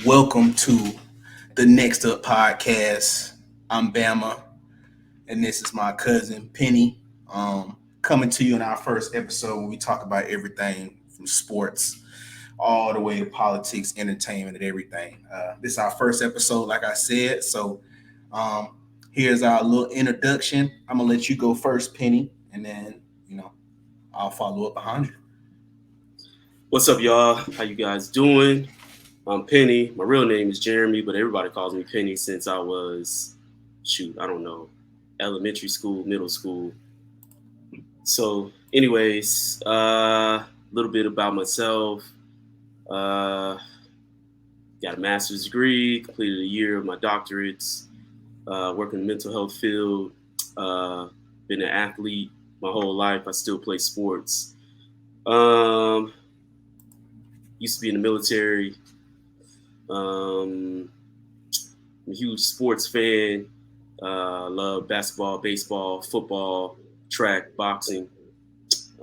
Welcome to the Next Up podcast. I'm Bama, and this is my cousin Penny. Coming to you in our first episode where we talk about everything from sports all the way to politics, entertainment, and everything. This is our first episode, like I said. So um, here's our little introduction. I'm gonna let you go first, Penny, and then I'll follow up behind you. What's up, y'all? How you guys doing? I'm Penny. My real name is Jeremy, but everybody calls me Penny since I was, I don't know, elementary school, middle school. So, anyways, a little bit about myself. Uh, got a master's degree, completed a year of my doctorates, work in the mental health field. Uh, been an athlete my whole life. I still play sports. Um, used to be in the military. Um, I'm a huge sports fan. Love basketball, baseball, football, track, boxing.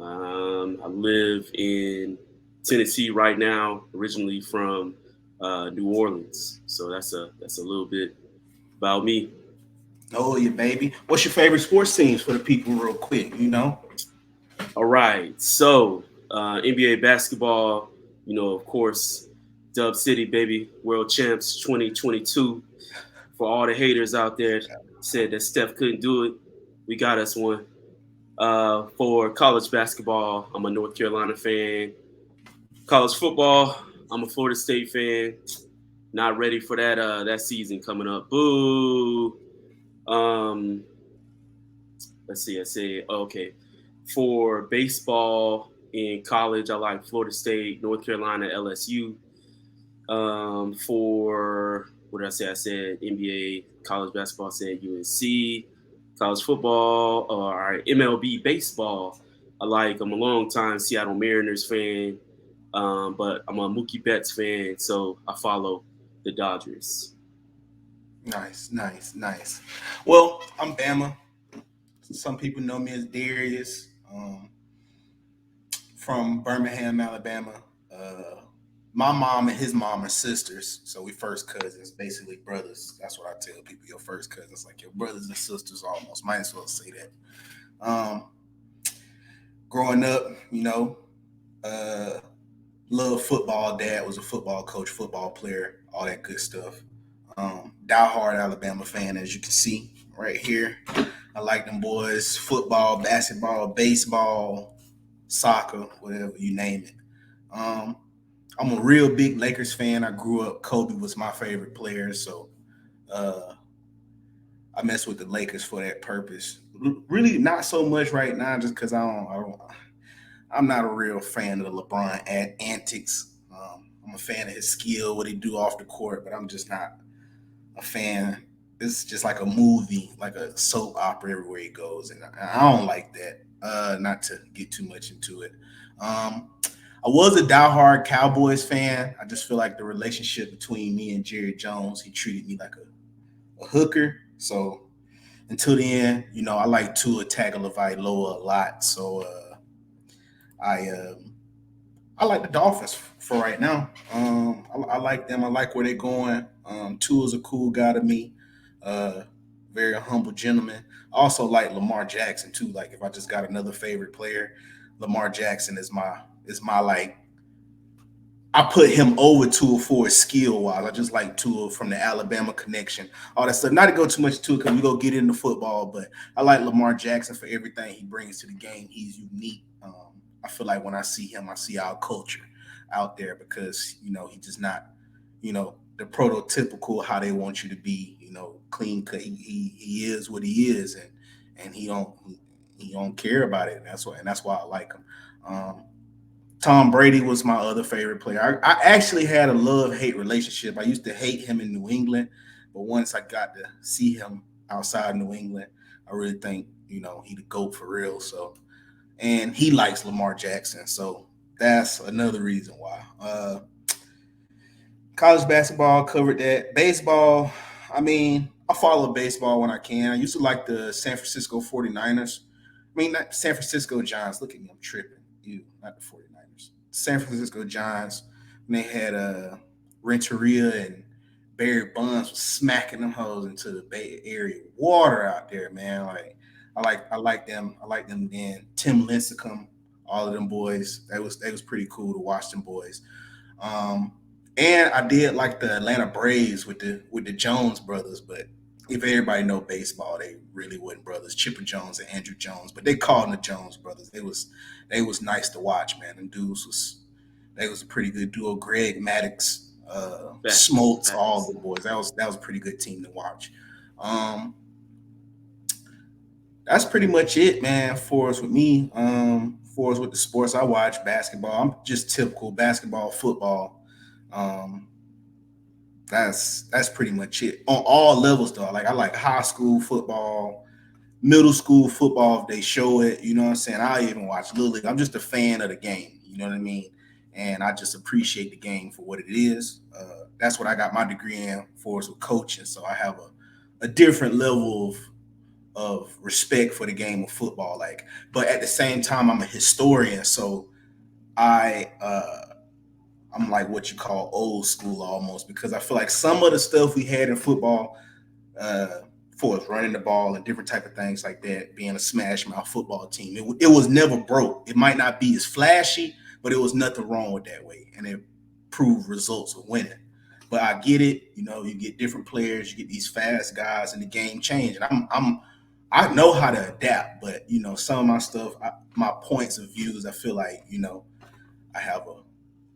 I live in Tennessee right now, originally from New Orleans. So that's a little bit about me. Oh, yeah, baby. What's your favorite sports teams for the people, real quick? All right, so NBA basketball. Of course, Dub City, baby, World Champs 2022. For all the haters out there said that Steph couldn't do it, we got us one. For college basketball, I'm a North Carolina fan. College football, I'm a Florida State fan. Not ready for that season coming up. Boo. Um, let's see. I say okay. For baseball in college, I like Florida State, North Carolina, LSU. For what did I say? I said NBA, college basketball, I said UNC, college football, or MLB baseball. I'm a long time Seattle Mariners fan, but I'm a Mookie Betts fan, so I follow the Dodgers. Nice, nice, nice. Well, I'm Bama. Some people know me as Darius, from Birmingham, Alabama. Uh, my mom and his mom are sisters, so we first cousins, basically brothers. That's what I tell people. Your first cousins, like your brothers and sisters, almost. Might as well say that. Um, Growing up, uh, love football. Dad was a football coach, football player, all that good stuff. Diehard Alabama fan, as you can see right here. I like them boys. Football, basketball, baseball, soccer, whatever you name it. Um, I'm a real big Lakers fan. I grew up. Kobe was my favorite player, so uh, I mess with the Lakers for that purpose. Really, not so much right now, just because I'm not a real fan of the LeBron antics. I'm a fan of his skill, what he do off the court, but I'm just not a fan. It's just like a movie, like a soap opera everywhere he goes, and I don't like that. Not to get too much into it. I was a diehard Cowboys fan. I just feel like the relationship between me and Jerry Jones, he treated me like a hooker. So until then, I like Tua Tagovailoa a lot. So I I like the Dolphins for right now. I like them. I like where they're going. Tua's a cool guy to me. Uh, Very humble gentleman. I also like Lamar Jackson too. Like if I just got another favorite player, Lamar Jackson is my like. I put him over Tua for his skill wise. I just like Tua from the Alabama connection, all that stuff. Not to go too much to it because we go get into football, but I like Lamar Jackson for everything he brings to the game. He's unique. I feel like when I see him, I see our culture out there because he's just not the prototypical how they want you to be. Clean cut. He is what he is, and he don't care about it. And that's why I like him. Tom Brady was my other favorite player. I actually had a love hate relationship. I used to hate him in New England, but once I got to see him outside New England, I really think he the goat for real. So, and he likes Lamar Jackson, so that's another reason why. College basketball covered that. Baseball, I mean, I follow baseball when I can. I used to like the San Francisco 49ers. I mean, not San Francisco Giants. Look at me, I'm tripping. You, not the 49ers. San Francisco Giants. And they had Renteria and Barry Bonds was smacking them hoes into the Bay Area water out there, man. Like I like them. I like them then. Tim Lincecum, all of them boys. That was pretty cool to watch them boys. Um, and I did like the Atlanta Braves with the Jones brothers, but if everybody know baseball, they really wasn't brothers. Chipper Jones and Andrew Jones, but they called them the Jones brothers. They was nice to watch, man. Them dudes was they was a pretty good duo. Greg Maddox, Facts, Smoltz, all facts. the boys. That was a pretty good team to watch. Um, that's pretty much it, man. For us with me, for us with the sports I watch, basketball. I'm just typical basketball, football. Um, that's pretty much it on all levels though. Like I like high school football, middle school football if they show it. You know what I'm saying? I even watch Little League. I'm just a fan of the game. You know what I mean? And I just appreciate the game for what it is. That's what I got my degree in for is with coaching. So I have a different level of respect for the game of football. Like, but at the same time, I'm a historian. So I I'm like what you call old school almost because I feel like some of the stuff we had in football uh, for us running the ball and different type of things like that, being a smash mouth football team. It was never broke. It might not be as flashy, but it was nothing wrong with that way, and it proved results of winning. But I get it. You know, you get different players, you get these fast guys, and the game change. And I know how to adapt, but some of my stuff, my points of views, I feel like I have a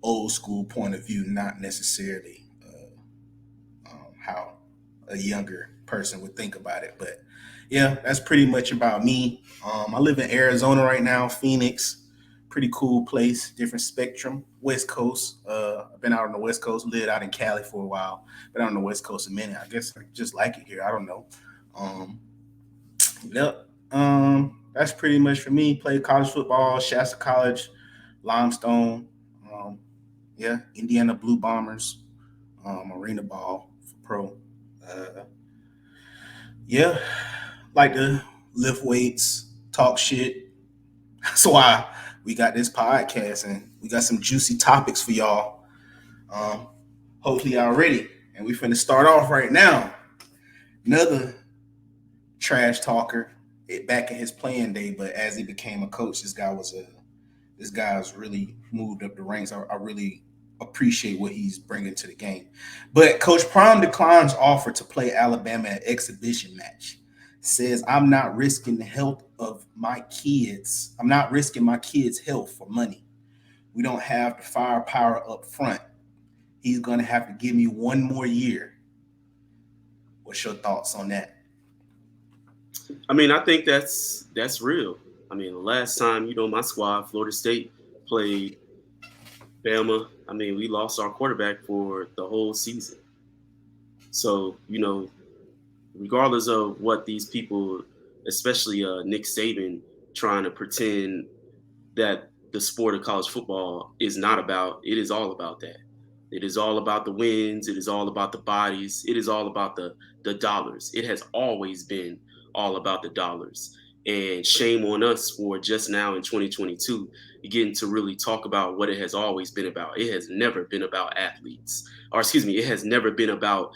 old school point of view, not necessarily how a younger person would think about it. But yeah, that's pretty much about me. I live in Arizona right now, Phoenix. Pretty cool place, different spectrum. West Coast. I've been out on the West Coast, lived out in Cali for a while. Been out on the West Coast a minute. I guess I just like it here. I don't know. Um, yep. That's pretty much for me. Played college football, Shasta College, Limestone. Um, yeah, Indiana Blue Bombers, Arena Ball for pro. Uh, yeah, like to lift weights, talk shit. That's why we got this podcast and we got some juicy topics for y'all. Um, hopefully y'all ready. And we finna start off right now. Another trash talker. Back in his playing day, but as he became a coach, this guy's really moved up the ranks. I really appreciate what he's bringing to the game. But Coach Prime declines offer to play Alabama at exhibition match. Says I'm not risking the health of my kids. I'm not risking my kids' health for money. We don't have the firepower up front. He's gonna have to give me one more year. What's your thoughts on that? I mean, I think that's real. I mean, the last time my squad, Florida State, played Bama. I mean, we lost our quarterback for the whole season. So regardless of what these people, especially Nick Saban, trying to pretend that the sport of college football is not about, it is all about that. It is all about the wins. It is all about the bodies. It is all about the dollars. It has always been all about the dollars. And shame on us for just now in 2022 getting to really talk about what it has always been about. It has never been about athletes, or excuse me, it has never been about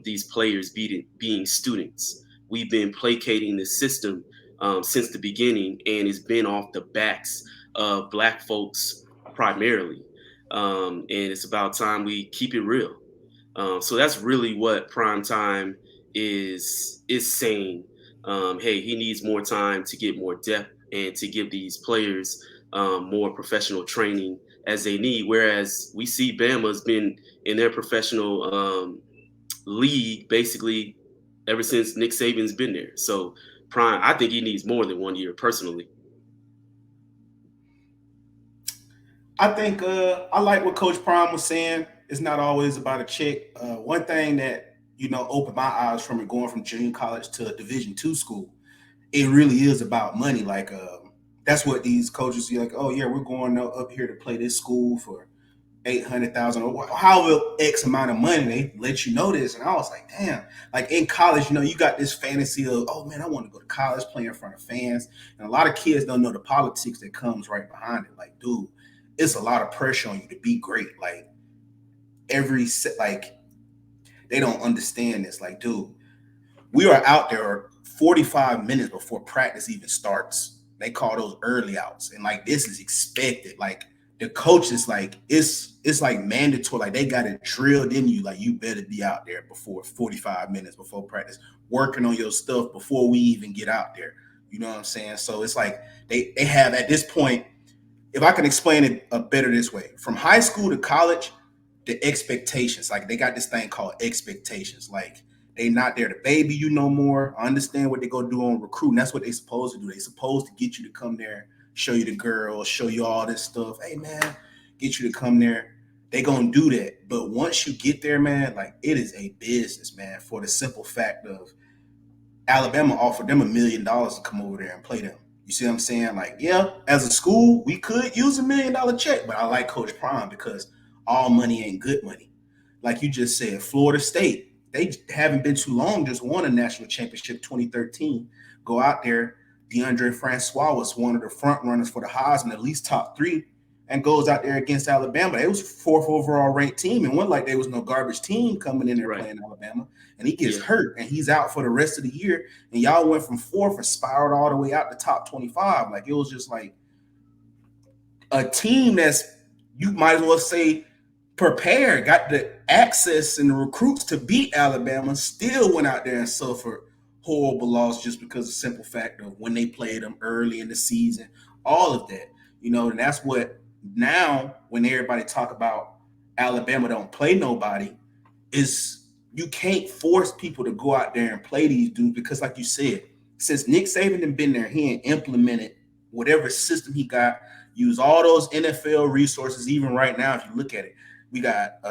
these players being students. We've been placating the system since the beginning, and it's been off the backs of Black folks primarily. And it's about time we keep it real. So that's really what prime time is saying. Hey, he needs more time to get more depth and to give these players more professional training as they need. Whereas we see Bama's been in their professional league basically ever since Nick Saban's been there. So prime, I think he needs more than 1 year personally. I think I like what Coach Prime was saying. It's not always about a check. One thing that opened my eyes from it going from junior college to a Division II school, it really is about money. Like that's what these coaches see. Like, oh yeah, we're going up here to play this school for 800,000 or however X amount of money. They let you know this, and I was like, damn. Like in college, you got this fantasy of, oh man, I want to go to college, play in front of fans, and a lot of kids don't know the politics that comes right behind it. Like, dude, it's a lot of pressure on you to be great. Like like they don't understand this. Like, dude, we are out there 45 minutes before practice even starts. They call those early outs, and like this is expected. Like the coach is like it's like mandatory. Like they got it drilled in you. Like you better be out there before 45 minutes before practice, working on your stuff before we even get out there. You know what I'm saying? So it's like they have at this point. If I can explain it better this way, from high school to college, the expectations. Like they got this thing called expectations. Like they not there to baby you no more. I understand what they go do on recruiting. That's what they supposed to do. They supposed to get you to come there, show you the girls, show you all this stuff. Hey man, get you to come there. They gonna do that. But once you get there, man, like it is a business, man. For the simple fact of Alabama offered them $1 million to come over there and play them. You see what I'm saying? Like, yeah, as a school, we could use $1 million check, but I like Coach Prime because all money ain't good money. Like you just said, Florida State, they haven't been too long, just won a national championship 2013. Go out there. DeAndre Francois was one of the front runners for the Heisman, at least top 3, and goes out there against Alabama. It was 4th overall ranked team, and one like there was no garbage team coming in there playing Alabama. And he gets hurt, and he's out for the rest of the year. And y'all went from 4th and spiraled all the way out to top 25. Like it was just like a team that's, you might as well say, prepared, got the access and the recruits to beat Alabama, still went out there and suffered horrible loss just because of the simple fact of when they played them early in the season, all of that, you know. And that's what now when everybody talk about Alabama don't play nobody, is you can't force people to go out there and play these dudes because, like you said, since Nick Saban had been there, he had implemented whatever system he got, use all those NFL resources. Even right now, if you look at it, we got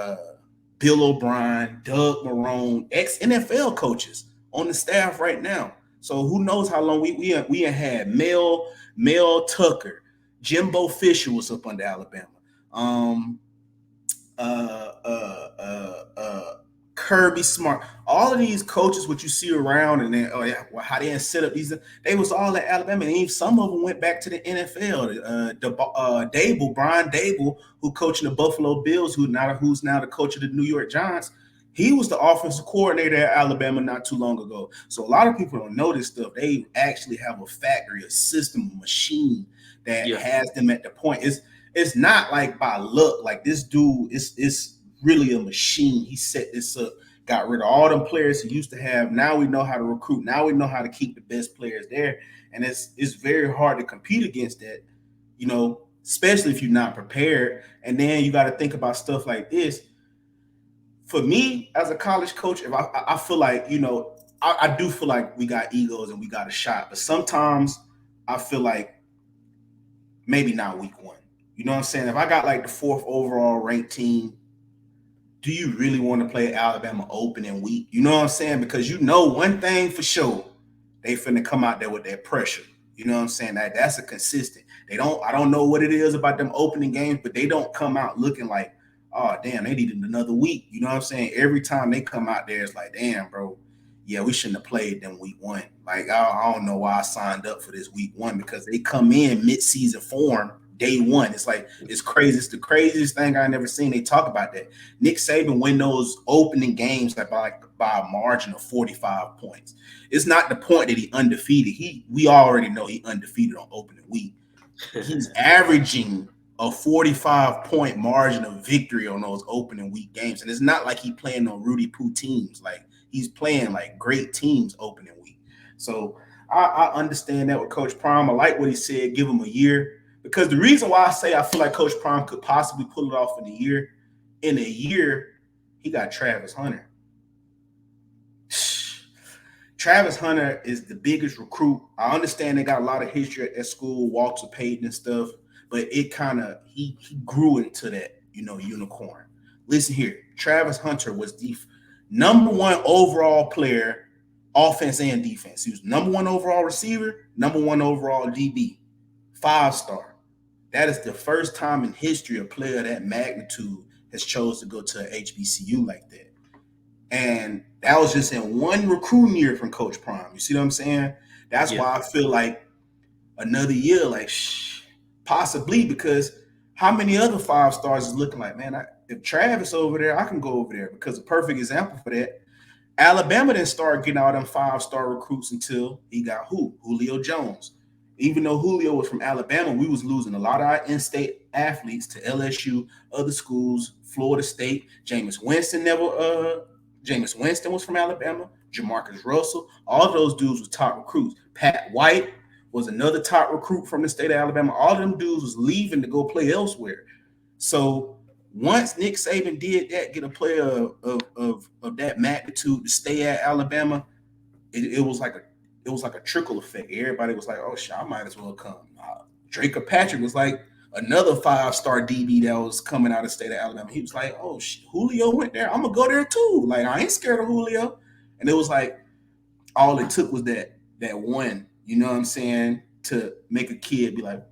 Bill O'Brien, Doug Marrone, ex-NFL coaches on the staff right now. So who knows how long we had Mel Tucker, Jimbo Fisher was up under Alabama. Kirby Smart, all of these coaches, what you see around, and then how they set up these, they was all at Alabama, and even some of them went back to the NFL. Brian Dable, who coaching the Buffalo Bills, who's now the coach of the New York Giants, he was the offensive coordinator at Alabama not too long ago. So a lot of people don't know this stuff. They actually have a factory, a system, a machine that has them at the point. It's not like by luck. Like this dude is really a machine. He set this up, got rid of all them players he used to have. Now we know how to recruit. Now we know how to keep the best players there. And it's very hard to compete against that, you know, especially if you're not prepared. And then you got to think about stuff like this. For me, as a college coach, if I feel like, you know, I do feel like we got egos and we got a shot. But sometimes I feel like maybe not week 1. You know what I'm saying? If I got like the 4th overall ranked team, do you really want to play Alabama opening week? You know what I'm saying? Because you know one thing for sure, they finna come out there with that pressure. You know what I'm saying? That's a consistent. I don't know what it is about them opening games, but they don't come out looking like, oh, damn, they needed another week. You know what I'm saying? Every time they come out there, it's like, damn, bro, yeah, we shouldn't have played them week 1. Like, I don't know why I signed up for this week 1, because they come in mid-season form day 1. It's like, it's crazy. It's the craziest thing I never seen. They talk about that. Nick Saban win those opening games like by a margin of 45 points. It's not the point that he undefeated. We already know he undefeated on opening week. He's averaging a 45-point margin of victory on those opening week games. And it's not like he playing on Rudy Poo teams. Like, he's playing like great teams opening week. So I understand that with Coach Prime. I like what he said, give him a year. Because the reason why I say I feel like Coach Prime could possibly pull it off in a year, he got Travis Hunter. Travis Hunter is the biggest recruit. I understand they got a lot of history at that school, Walter Payton and stuff, but it kind of, he grew into that, you know, unicorn. Listen here, Travis Hunter was the number 1 overall player, offense and defense. He was number 1 overall receiver, number 1 overall DB, 5-star. That is the first time in history a player of that magnitude has chose to go to an HBCU like that. And that was just in one recruiting year from Coach Prime. You see what I'm saying? That's why I feel like another year, like possibly, because how many other 5-stars is looking like, man, if Travis over there, I can go over there because a perfect example for that. Alabama didn't start getting all them 5-star recruits until he got Julio Jones. Even though Julio was from Alabama, we was losing a lot of our in-state athletes to LSU, other schools, Florida State. Jameis Winston was from Alabama. Jamarcus Russell, all of those dudes were top recruits. Pat White was another top recruit from the state of Alabama. All of them dudes was leaving to go play elsewhere. So once Nick Saban did that, get a player of that magnitude to stay at Alabama, it was like a trickle effect. Everybody was like, "Oh shit, I might as well come." Draco Patrick was like another 5-star DB that was coming out of the state of Alabama. He was like, "Oh shit, Julio went there. I'm gonna go there too." Like I ain't scared of Julio, and it was like all it took was that one. You know what I'm saying? To make a kid be like,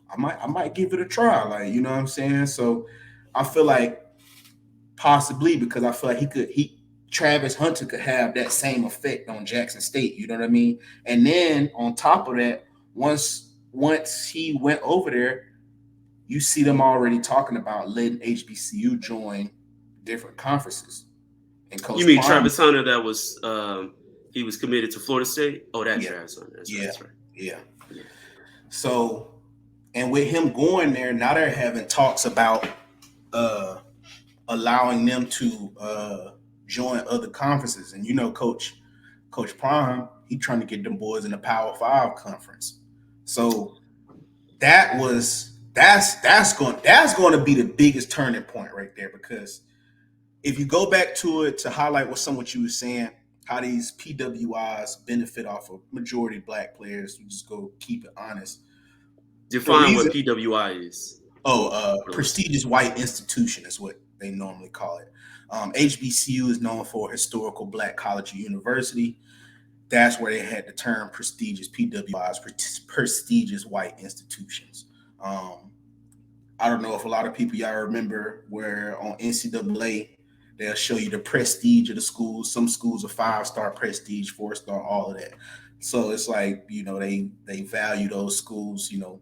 I might give it a try. Like, you know what I'm saying? So I feel like possibly because I feel like Travis Hunter could have that same effect on Jackson State. You know what I mean? And then on top of that, once he went over there, you see them already talking about letting HBCU join different conferences. And Coach You mean Prime, Travis Hunter that was he was committed to Florida State? Oh, that Yeah. Travis Hunter. That's right. Yeah. So, and with him going there, now they're having talks about allowing them to join other conferences. And you know, Coach Prime, he trying to get them boys in the Power 5 conference. So that's going to be the biggest turning point right there, because if you go back to it to highlight what you were saying, how these PWIs benefit off of majority black players, you just go keep it honest. Define what PWI is. Prestigious white institution is what they normally call it. HBCU is known for historical black college or university. That's where they had the term prestigious PWIs, prestigious white institutions. I don't know if a lot of people y'all remember where on NCAA they'll show you the prestige of the schools. Some schools are 5-star prestige, 4-star, all of that. So it's like, you know, they value those schools, you know.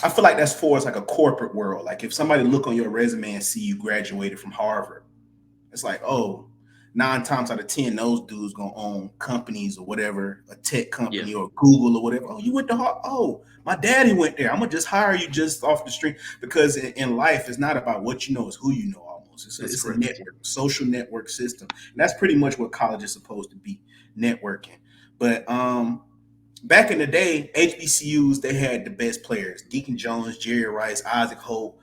I feel like that's for us like a corporate world. Like if somebody look on your resume and see you graduated from Harvard, it's like, oh, 9 times out of 10, those dudes gonna own companies or whatever, a tech company or Google or whatever. Oh, you went to Harvard. Oh, my daddy went there. I'm gonna just hire you just off the street, because in life, it's not about what you know, it's who you know. Almost, it's a network, social network system, and that's pretty much what college is supposed to be, networking. But back in the day, HBCUs, they had the best players: Deacon Jones, Jerry Rice, Isaac Holt,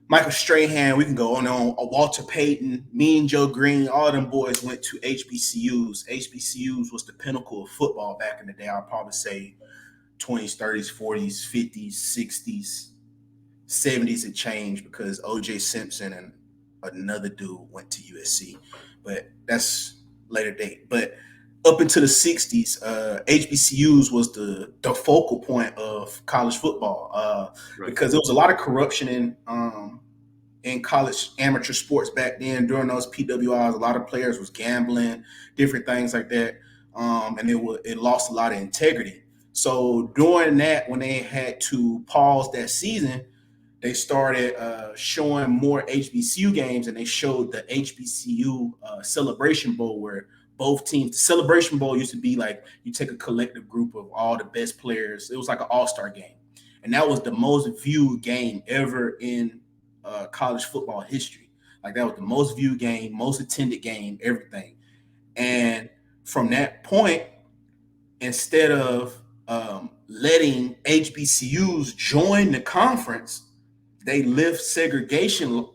Michael Strahan. We can go on. Walter Payton, Mean Joe Green, all them boys went to HBCUs. HBCUs was the pinnacle of football back in the day. I'll probably say 20s, 30s, 40s, 50s, 60s, 70s. It changed because O.J. Simpson and another dude went to USC. But that's later date. But up into the 60s, HBCUs was the focal point of college football because there was a lot of corruption in college amateur sports back then. During those PWIs, a lot of players was gambling, different things like that, and it lost a lot of integrity. So during that, when they had to pause that season, they started showing more HBCU games, and they showed the HBCU Celebration Bowl, where both teams. The Celebration Bowl used to be like you take a collective group of all the best players. It was like an all-star game, and that was the most viewed game ever in college football history. Like that was the most viewed game, most attended game, everything. And from that point, instead of letting HBCUs join the conference, they lift segregation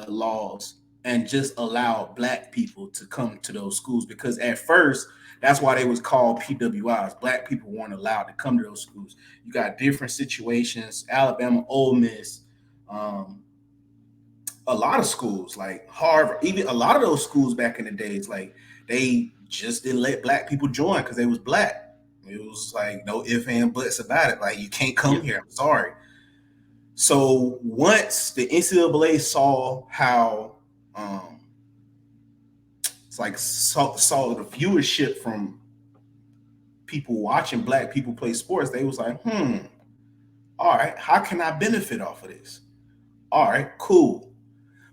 laws and just allow black people to come to those schools, because at first that's why they was called PWIs. Black people weren't allowed to come to those schools. You got different situations. Alabama, Ole Miss, a lot of schools like Harvard, even a lot of those schools back in the days, like they just didn't let black people join because they was black. It was like no ifs and buts about it. Like you can't come here. I'm sorry. So once the NCAA saw how it's like saw the viewership from people watching black people play sports, they was like, all right, how can I benefit off of this? All right, cool.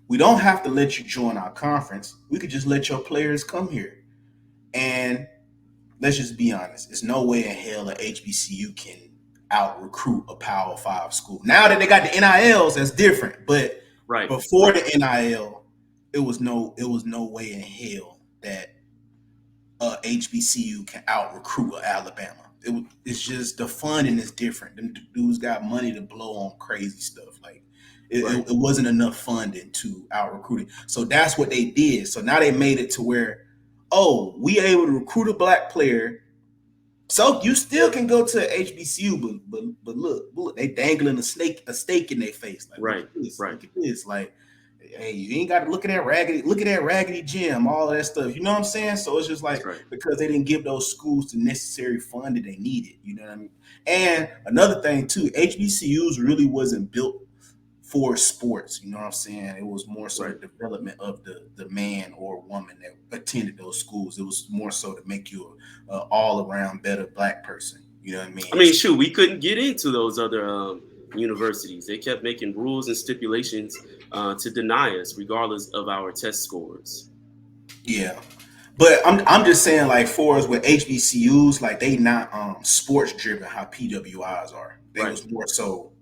we don't have to let you join our conference. We could just let your players come here. And let's just be honest. There's no way in hell a HBCU can out recruit a Power Five school. Now that they got the NILs, that's different. But Right. before the NIL, it was no way in hell that HBCU can out recruit Alabama. It's just the funding is different. Them dudes got money to blow on crazy stuff. Like it wasn't enough funding to out recruit it. So that's what they did. So now they made it to where, oh, we able to recruit a black player. So you still can go to HBCU, but look, they dangling a stake in their face. Like, right, look at this. Like, hey, you ain't got to look at that raggedy gym, all of that stuff. You know what I'm saying? So it's just like because they didn't give those schools the necessary funding they needed. You know what I mean? And another thing too, HBCUs really wasn't built for sports. You know what I'm saying? It was more so the development of the man or woman that attended those schools. It was more so to make you a all around better black person. You know what I mean? I mean, shoot, we couldn't get into those other universities. They kept making rules and stipulations to deny us, regardless of our test scores. Yeah, but I'm just saying, like, for us with HBCUs, like they not sports driven how PWIs are. They was more so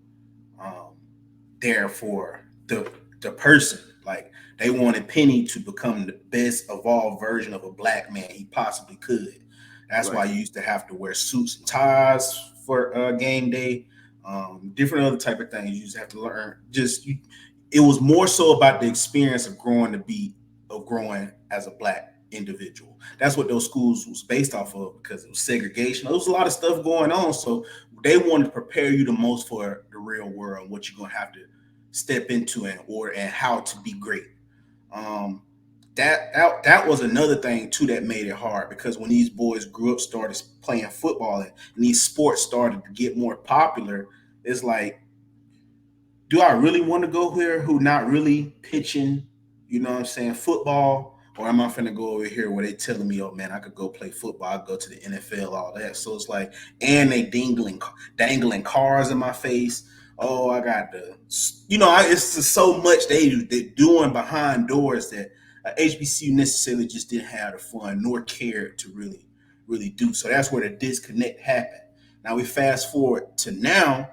there for the person. Like they wanted Penny to become the best evolved version of a black man he possibly could. That's why you used to have to wear suits and ties for game day. Different other type of things you just have to learn. It was more so about the experience of growing as a black individual. That's what those schools was based off of, because it was segregation. There was a lot of stuff going on. So they wanted to prepare you the most for the real world, what you're gonna have to step into and how to be great. That was another thing too that made it hard, because when these boys grew up, started playing football, and these sports started to get more popular, it's like, do I really want to go here who not really pitching, you know what I'm saying, football? Or am I finna go over here where they telling me, oh man, I could go play football, I could go to the NFL, all that. So it's like, and they dangling cars in my face. Oh, I got it's just so much they're doing behind doors that HBCU necessarily just didn't have the fun nor cared to really do. So that's where the disconnect happened. Now we fast forward to now.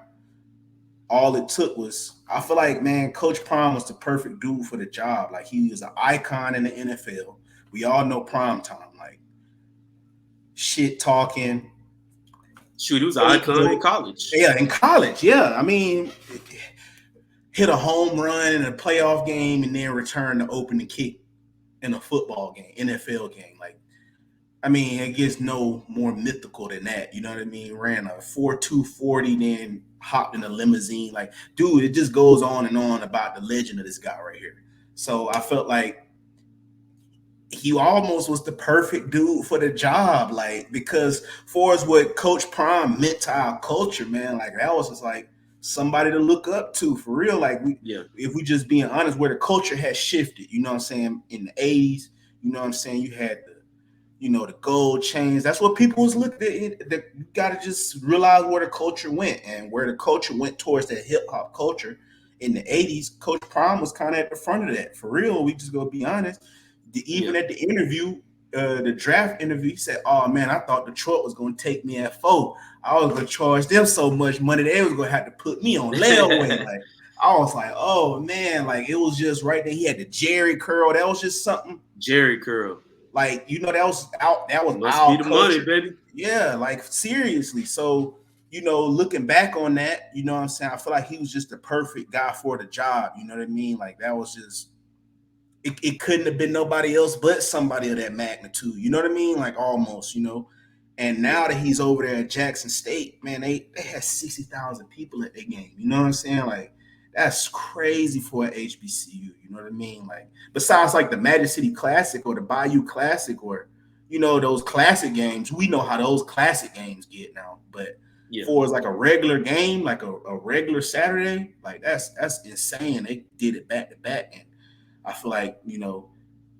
All it took was, I feel like, man, Coach Prime was the perfect dude for the job. Like, he was an icon in the NFL. We all know Prime Time, like shit talking. Shoot, he was an icon in college. Yeah, in college. Yeah, I mean, hit a home run in a playoff game and then return to open the kick in a football game, NFL game. Like, I mean, it gets no more mythical than that. You know what I mean? Ran a 4.2 40, then hopped in a limousine. Like, dude, it just goes on and on about the legend of this guy right here. So I felt like he almost was the perfect dude for the job. Like, because for us, what Coach Prime meant to our culture, man, like that was just like somebody to look up to for real. Like, if we just being honest, where the culture has shifted, you know what I'm saying? In the 80s, you know what I'm saying? You had the gold chains. That's what people was looking at. You got to just realize where the culture went, and where the culture went towards that hip hop culture in the 80s. Coach Prime was kind of at the front of that. For real, we just gonna be honest. Even at the interview, the draft interview, he said, "Oh man, I thought Detroit was gonna take me at 4. I was gonna charge them so much money they was gonna have to put me on layaway." Like, I was like, "Oh man!" Like, it was just right there. He had the Jerry curl. That was just something. Jerry curl. Like, that was out. That was Must our be the culture. money, baby. Yeah, like seriously. So, looking back on that, you know what I'm saying? I feel like he was just the perfect guy for the job. You know what I mean? Like, that was just, it couldn't have been nobody else but somebody of that magnitude. You know what I mean? Like, almost, And now that he's over there at Jackson State, man, they had 60,000 people at their game. You know what I'm saying? Like, that's crazy for an HBCU. You know what I mean? Like, besides like the Magic City Classic or the Bayou Classic, or those classic games, we know how those classic games get now. But for like a regular game, like a regular Saturday, like that's insane. They did it back to back, and I feel like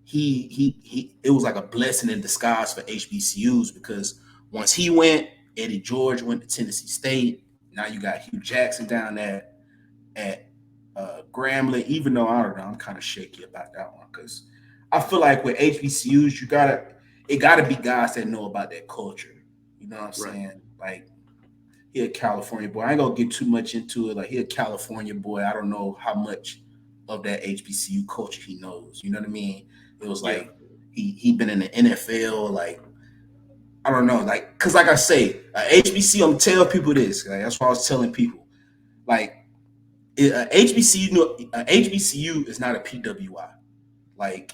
he it was like a blessing in disguise for HBCUs, because once he went, Eddie George went to Tennessee State. Now you got Hugh Jackson down there at Grambling, even though I don't know, I'm kind of shaky about that one because I feel like with HBCUs, it gotta be guys that know about that culture. You know what I'm Right. saying? Like he a California boy. I ain't gonna get too much into it. Like he a California boy. I don't know how much of that HBCU culture he knows. You know what I mean? It was Yeah. like he been in the NFL. Like I don't know. Like because like I say, HBCU. I'm telling people this. Like, that's what I was telling people. Like HBCU is not a PWI. Like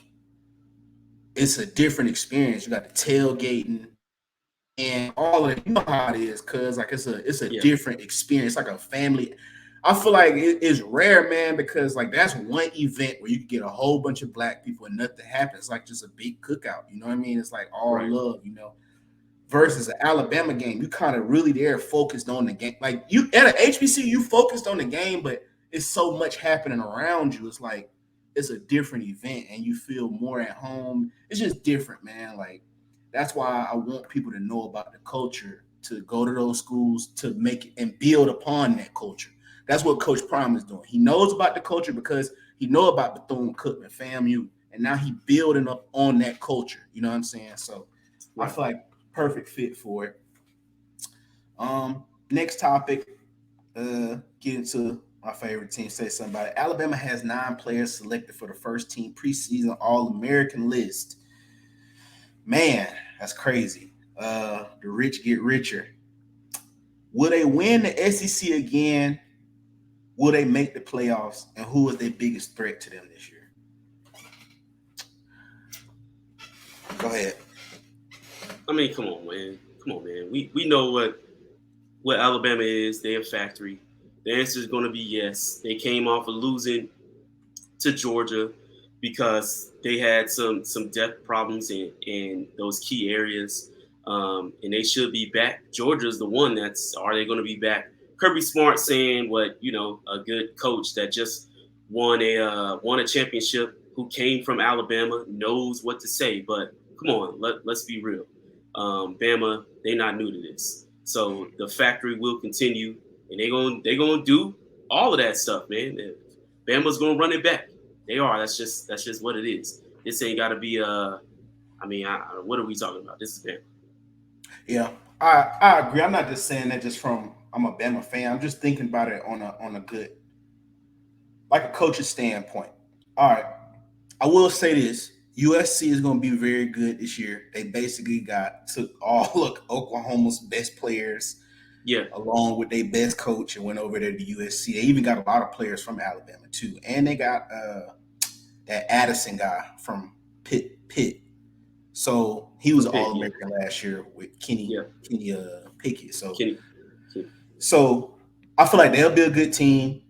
it's a different experience. You got the tailgating and all of it. You know how it is, cause like it's a Yeah. different experience, like a family. I feel like it is rare, man, because like that's one event where you can get a whole bunch of black people and nothing happens. It's like just a big cookout. You know what I mean? It's like all Right. love. Versus an Alabama game, you kind of really there focused on the game. Like you at an HBC, you focused on the game, but it's so much happening around you. It's like it's a different event, and you feel more at home. It's just different, man. Like that's why I want people to know about the culture, to go to those schools, to make it and build upon that culture. That's what Coach Prime is doing. He knows about the culture because he know about Bethune-Cookman, FAMU, and now he building up on that culture. You know what I'm saying? So I Right. feel like perfect fit for it. Next topic, get into my favorite team. Say something about it. Alabama has 9 players selected for the first team preseason All-American list. Man, that's crazy. The rich get richer. Will they win the SEC again? Will they make the playoffs? And who is their biggest threat to them this year? Go ahead. I mean, come on, man. Come on, man. We know what Alabama is. They're a factory. The answer is going to be yes. They came off of losing to Georgia because they had some depth problems in those key areas, and they should be back. Georgia's the one that's are they going to be back? Kirby Smart saying what a good coach that just won a championship who came from Alabama knows what to say. But come on, let's be real. Bama, they not new to this, so the factory will continue, and they gonna do all of that stuff, man. Bama's gonna run it back. They are. That's just what it is. This ain't got to be I mean, what are we talking about? This is Bama. Yeah, I agree. I'm not just saying that just from I'm a Bama fan. I'm just thinking about it on a good like a coach's standpoint. All right, I will say this: USC is going to be very good this year. They basically took all of Oklahoma's best players Yeah, along with their best coach and went over there to USC. They even got a lot of players from Alabama too, and they got that Addison guy from Pitt. So he was from an Pitt. All Yeah, American last year with Kenny yeah. Kenny Pickett. So Kenny, Kenny. so I feel like they'll be a good team.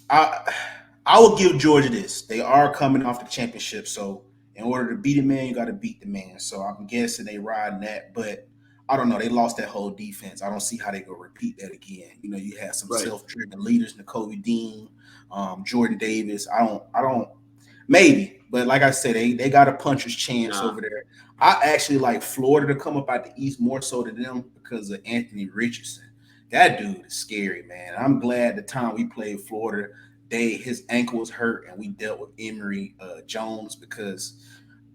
I I will give Georgia this. They are coming off the championship, so in order to beat a man, you got to beat the man. So I'm guessing they riding that, but I don't know. They lost that whole defense. I don't see how they go repeat that again. You had some Right. self-driven leaders, Nicole Dean, Jordan Davis. I don't. Maybe, but like I said, they got a puncher's chance Nah. over there. I actually like Florida to come up out the East more so than them because of Anthony Richardson. That dude is scary, man. I'm glad the time we played Florida, his ankle was hurt and we dealt with Emory Jones because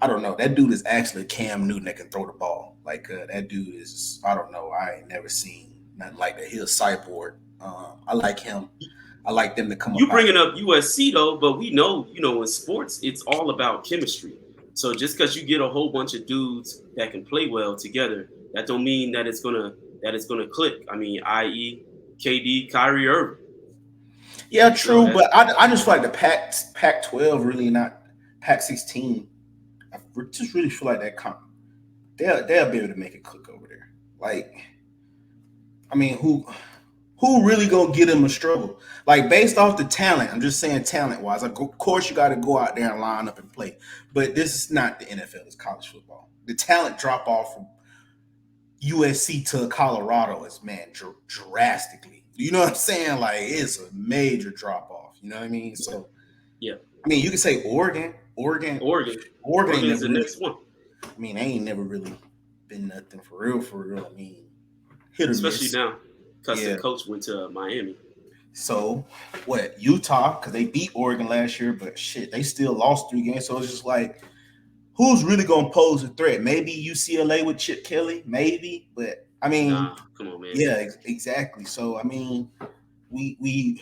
I don't know. That dude is actually Cam Newton that can throw the ball. Like that dude is. I don't know. I ain't never seen nothing like that. He's a cyborg. I like him. I like them to come You up out bringing there. up USC though, but we know, in sports, it's all about chemistry. So just because you get a whole bunch of dudes that can play well together, that don't mean that it's gonna click. I mean, i.e., KD, Kyrie Irving. Yeah, You know true, that. but I just feel like the Pac 12 really not Pac 16. Just really feel like they'll be able to make it click over there. Like, I mean, who really gonna get him a struggle? Like based off the talent, I'm just saying talent wise. Like, of course, you got to go out there and line up and play, but this is not the NFL. It's college football. The talent drop off from USC to Colorado is drastically. You know what I'm saying? Like it's a major drop off. You know what I mean? Yeah, So yeah. I mean, you could say Oregon. Oregon, Oregon ain't Oregon is never the really. next one, I mean, they ain't never really been nothing for real. For real. I mean, hit or especially miss. now because the Yeah, coach went to Miami. So what? Utah, because they beat Oregon last year, but shit, they still lost 3 games. So it's just like, who's really gonna pose a threat? Maybe UCLA with Chip Kelly, maybe, but I mean, Nah, come on, man. yeah, exactly. So I mean, we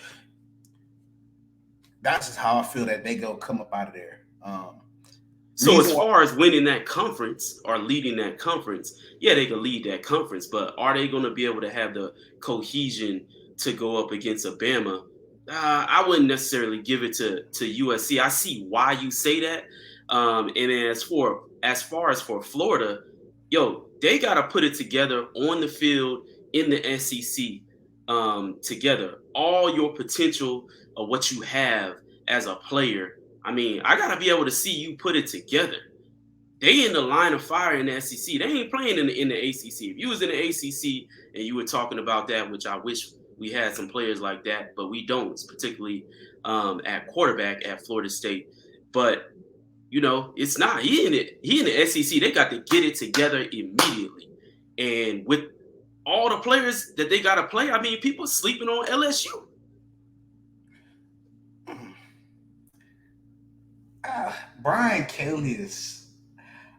that's just how I feel that they go come up out of there. So as Reason why, far as winning that conference or leading that conference, yeah, they can lead that conference, but are they going to be able to have the cohesion to go up against Alabama? I wouldn't necessarily give it to USC. I see why you say that. And as far as for Florida, yo, they got to put it together on the field in the SEC together. All your potential of what you have as a player. I mean, I gotta be able to see you put it together. They in the line of fire in the SEC. They ain't playing in the ACC. If you was in the ACC and you were talking about that, which I wish we had some players like that, but we don't, particularly at quarterback at Florida State. But it's not. He in the SEC. They got to get it together immediately. And with all the players that they got to play, I mean, people sleeping on LSU. Brian Kelly is.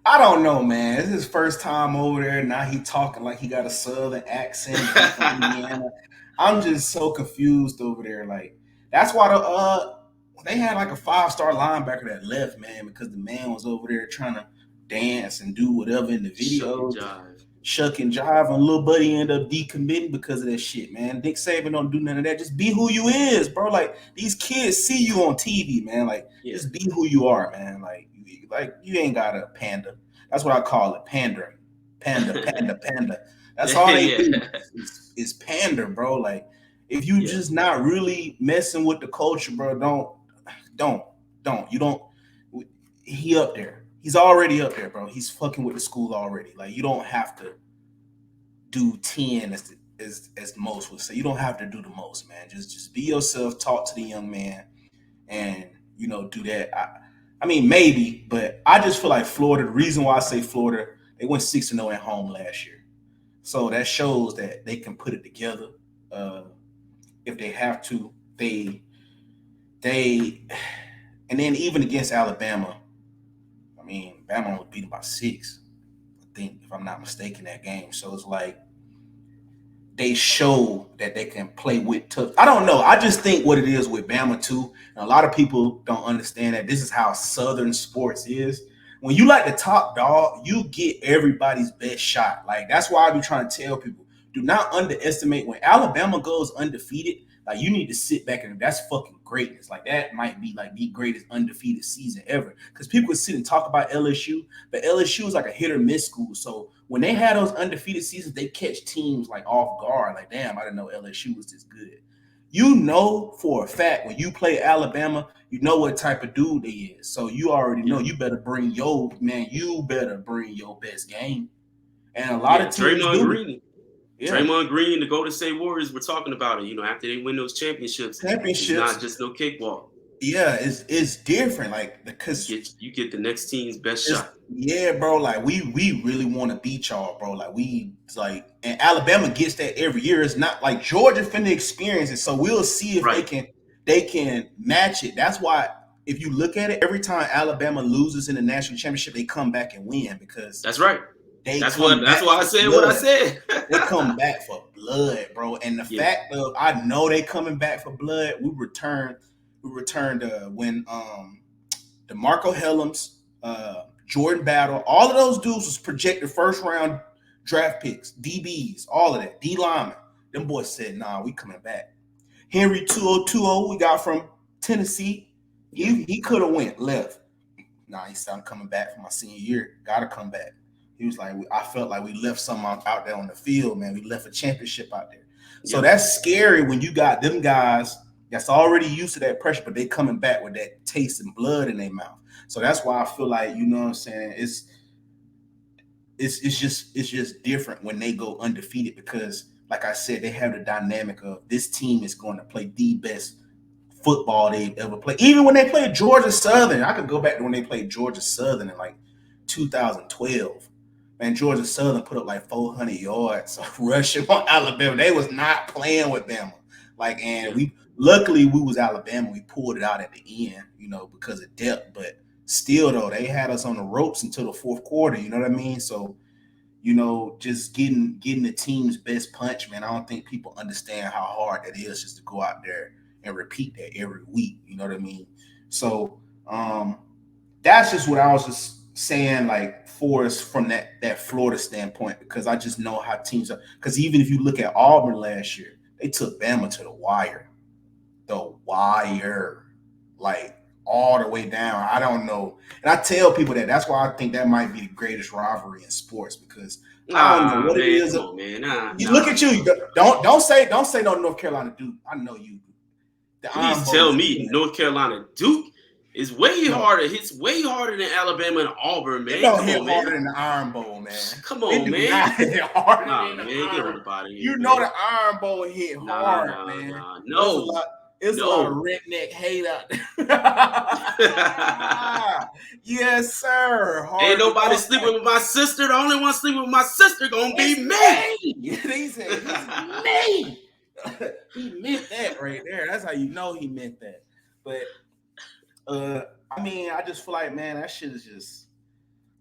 I don't know, man. It's his first time over there. Now he talking like he got a southern accent. He's from Indiana. I'm just so confused over there. Like that's why they had like a 5-star linebacker that left, man, because the man was over there trying to dance and do whatever in the videos, shuck and jive, and little buddy ended up decommitting because of that shit, man. Nick Saban don't do none of that. Just be who you is, bro. Like these kids see you on TV, man. Like just be who you are, man. Like you ain't got a panda. That's what I call it, pandering. Panda. That's all they do is pander, bro. Like if you just not really messing with the culture, bro, don't. You don't. He up there. He's already up there, bro. He's fucking with the school already. Like you don't have to do 10 as most would say. You don't have to do the most, man. Just be yourself. Talk to the young man, and do that. I mean, maybe, but I just feel like Florida. The reason why I say Florida, they went 6-0 at home last year, so that shows that they can put it together if they have to. They, and then even against Alabama, I mean, Bama only beat them by 6, I think, if I'm not mistaken, that game. So it's like they show that they can play with tough. I don't know. I just think what it is with Bama too. And a lot of people don't understand that this is how Southern sports is. When you like the top dog, you get everybody's best shot. Like that's why I be trying to tell people: do not underestimate when Alabama goes undefeated. Like you need to sit back and that's fucking greatness. Like that might be like the greatest undefeated season ever. Because people sit and talk about LSU, but LSU is like a hit or miss school. So when they had those undefeated seasons, they catch teams like off guard. Like, damn, I didn't know LSU was this good. You know for a fact when you play Alabama, you know what type of dude they is. So you already know you better bring your best game. And a lot of teams Draymond do. Green. Yeah. Draymond Green, the Golden State Warriors, we're talking about it. After they win those championships, it's not just no cakewalk. Yeah, it's different. Like because you get the next team's best shot. Yeah, bro. Like we really want to beat y'all, bro. And Alabama gets that every year. It's not like Georgia finna experience it. So we'll see if they can match it. That's why if you look at it, every time Alabama loses in the national championship, they come back and win because that's right. That's why I said what I said. They come back for blood, bro. And the fact of I know they coming back for blood. We returned when DeMarco Hellams, Jordan Battle, all of those dudes was projected first round draft picks, DBs, all of that, D linemen. Them boys said, nah, we coming back. Henry 2020 we got from Tennessee. He could have went left. Nah, he said I'm coming back for my senior year. Gotta come back. He was like, I felt like we left something out there on the field, man. We left a championship out there. So that's scary when you got them guys that's already used to that pressure, but they coming back with that taste and blood in their mouth. So that's why I feel like, you know what I'm saying, it's just different when they go undefeated because, like I said, they have the dynamic of this team is going to play the best football they've ever played. Even when they played Georgia Southern, I could go back to when they played Georgia Southern in like 2012. Man, Georgia Southern put up like 400 yards rushing on Alabama. They was not playing with them. Like, and luckily we was Alabama. We pulled it out at the end, because of depth. But still, though, they had us on the ropes until the fourth quarter. You know what I mean? So, just getting the team's best punch, man. I don't think people understand how hard that is just to go out there and repeat that every week. You know what I mean? So, that's just what I was just saying, like, for us from that Florida standpoint, because I just know how teams are. Because even if you look at Auburn last year, they took Bama to the wire, like all the way down. I don't know, and I tell people that's why I think that might be the greatest rivalry in sports, because I don't know what it is. Come on, man. Look at you. Don't say no North Carolina Duke. I know you. Please tell me North Carolina Duke is way harder. Hits way harder than Alabama and Auburn, man. It don't hit harder than the Iron Bowl, man. Come on, man. Get on the body. You know the Iron Bowl hit hard, man. No. It's a lot of redneck hate out there. Yes, sir. Ain't nobody sleeping with my sister. The only one sleeping with my sister gonna be me. He said, me. He meant that right there. That's how you know he meant that. But I mean, I just feel like, man, that shit is just,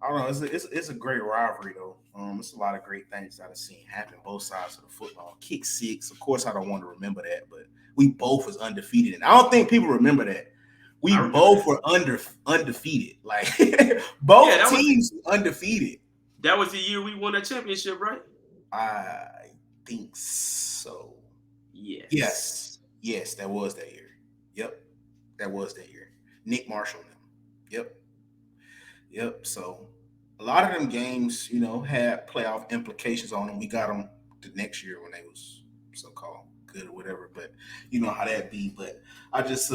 I don't know. It's a great rivalry though. It's a lot of great things that I've seen happen both sides of the football. Kick six, of course, I don't want to remember that, but we both was undefeated, and I don't think people remember that. We both were undefeated. Like both teams were undefeated. That was the year we won a championship, right? I think so. Yes. Yes, that was that year. Yep, that was that year. Nick Marshall. Yep. So a lot of them games, had playoff implications on them. We got them the next year when they was so-called good or whatever, but you know how that be. But I just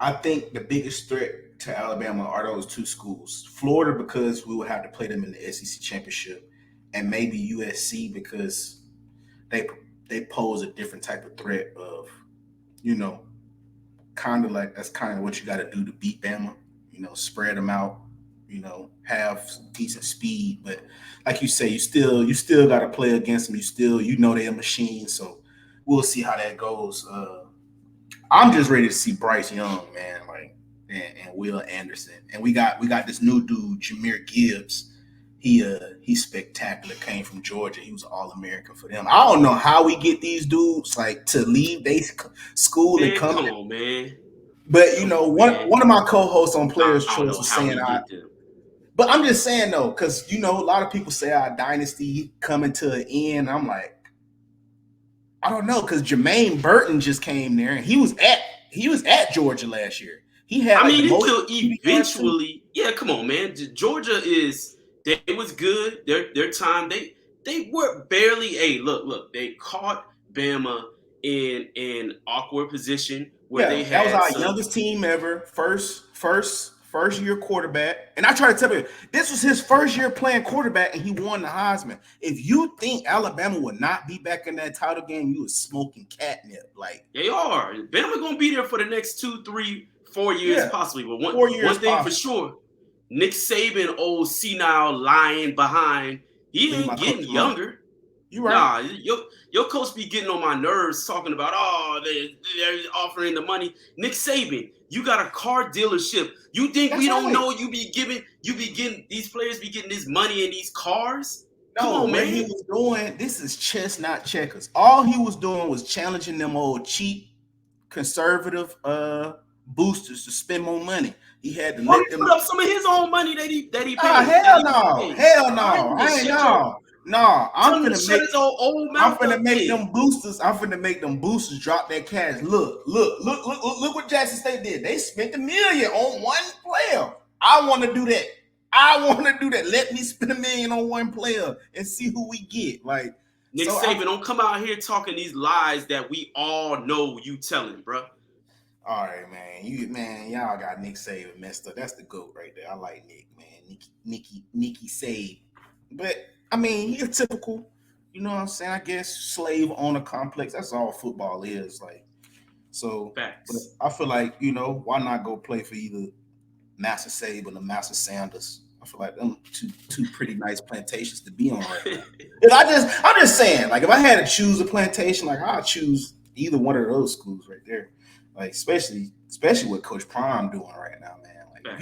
I think the biggest threat to Alabama are those two schools. Florida, because we will have to play them in the SEC championship, and maybe USC because they pose a different type of threat of, kind of like that's kind of what you got to do to beat Bama. Spread them out, have decent speed. But like you say, you still got to play against them. They're a machine. So we'll see how that goes. I'm just ready to see Bryce Young, man, and Will Anderson. And we got this new dude, Jahmyr Gibbs. He's spectacular. Came from Georgia. He was All-American for them. I don't know how we get these dudes to leave their school and come. Come on, man. But one of my co-hosts on Players Choice was saying but I'm just saying though, because a lot of people say our dynasty coming to an end. I'm like, I don't know, because Jermaine Burton just came there and he was at Georgia last year. He had. Eventually. Yeah, come on, man. Georgia they was good. Their time they were barely. Hey, look, they caught Bama in an awkward position. That was our youngest team ever, first year quarterback. And I try to tell you, this was his first year playing quarterback, and he won the Heisman. If you think Alabama would not be back in that title game, you was smoking catnip. Like they are. Bama gonna be there for the next 2, 3, 4 years possibly. But one thing for sure, Nick Saban, old senile lying behind, he ain't getting younger. You right. Nah, your coach be getting on my nerves talking about, they're offering the money. Nick Saban, you got a car dealership. You think we don't know these players be getting this money in these cars? No, man. He was doing, this is chess, not checkers. All he was doing was challenging them old cheap, conservative boosters to spend more money. He had to let them put up some of his own money that he paid. Hell no. I ain't know. No, I'm finna make them boosters. I'm finna make them boosters drop that cash. Look what Jackson State did. They spent $1 million on one player. I want to do that. Let me spend $1 million on one player and see who we get. Like Nick Saban, don't come out here talking these lies that we all know you telling, bro. All right, man. Y'all got Nick Saban messed up. That's the GOAT right there. I like Nick, man. Nicky Saban. But I mean, he's a typical, I guess, slave owner complex. That's all football is. Like, so facts. I feel like, why not go play for either Master Saban or Master Sanders? I feel like them two pretty nice plantations to be on right now. I'm just saying, like, if I had to choose a plantation, like, I'd choose either one of those schools right there. Like especially what Coach Prime doing right now, man. Like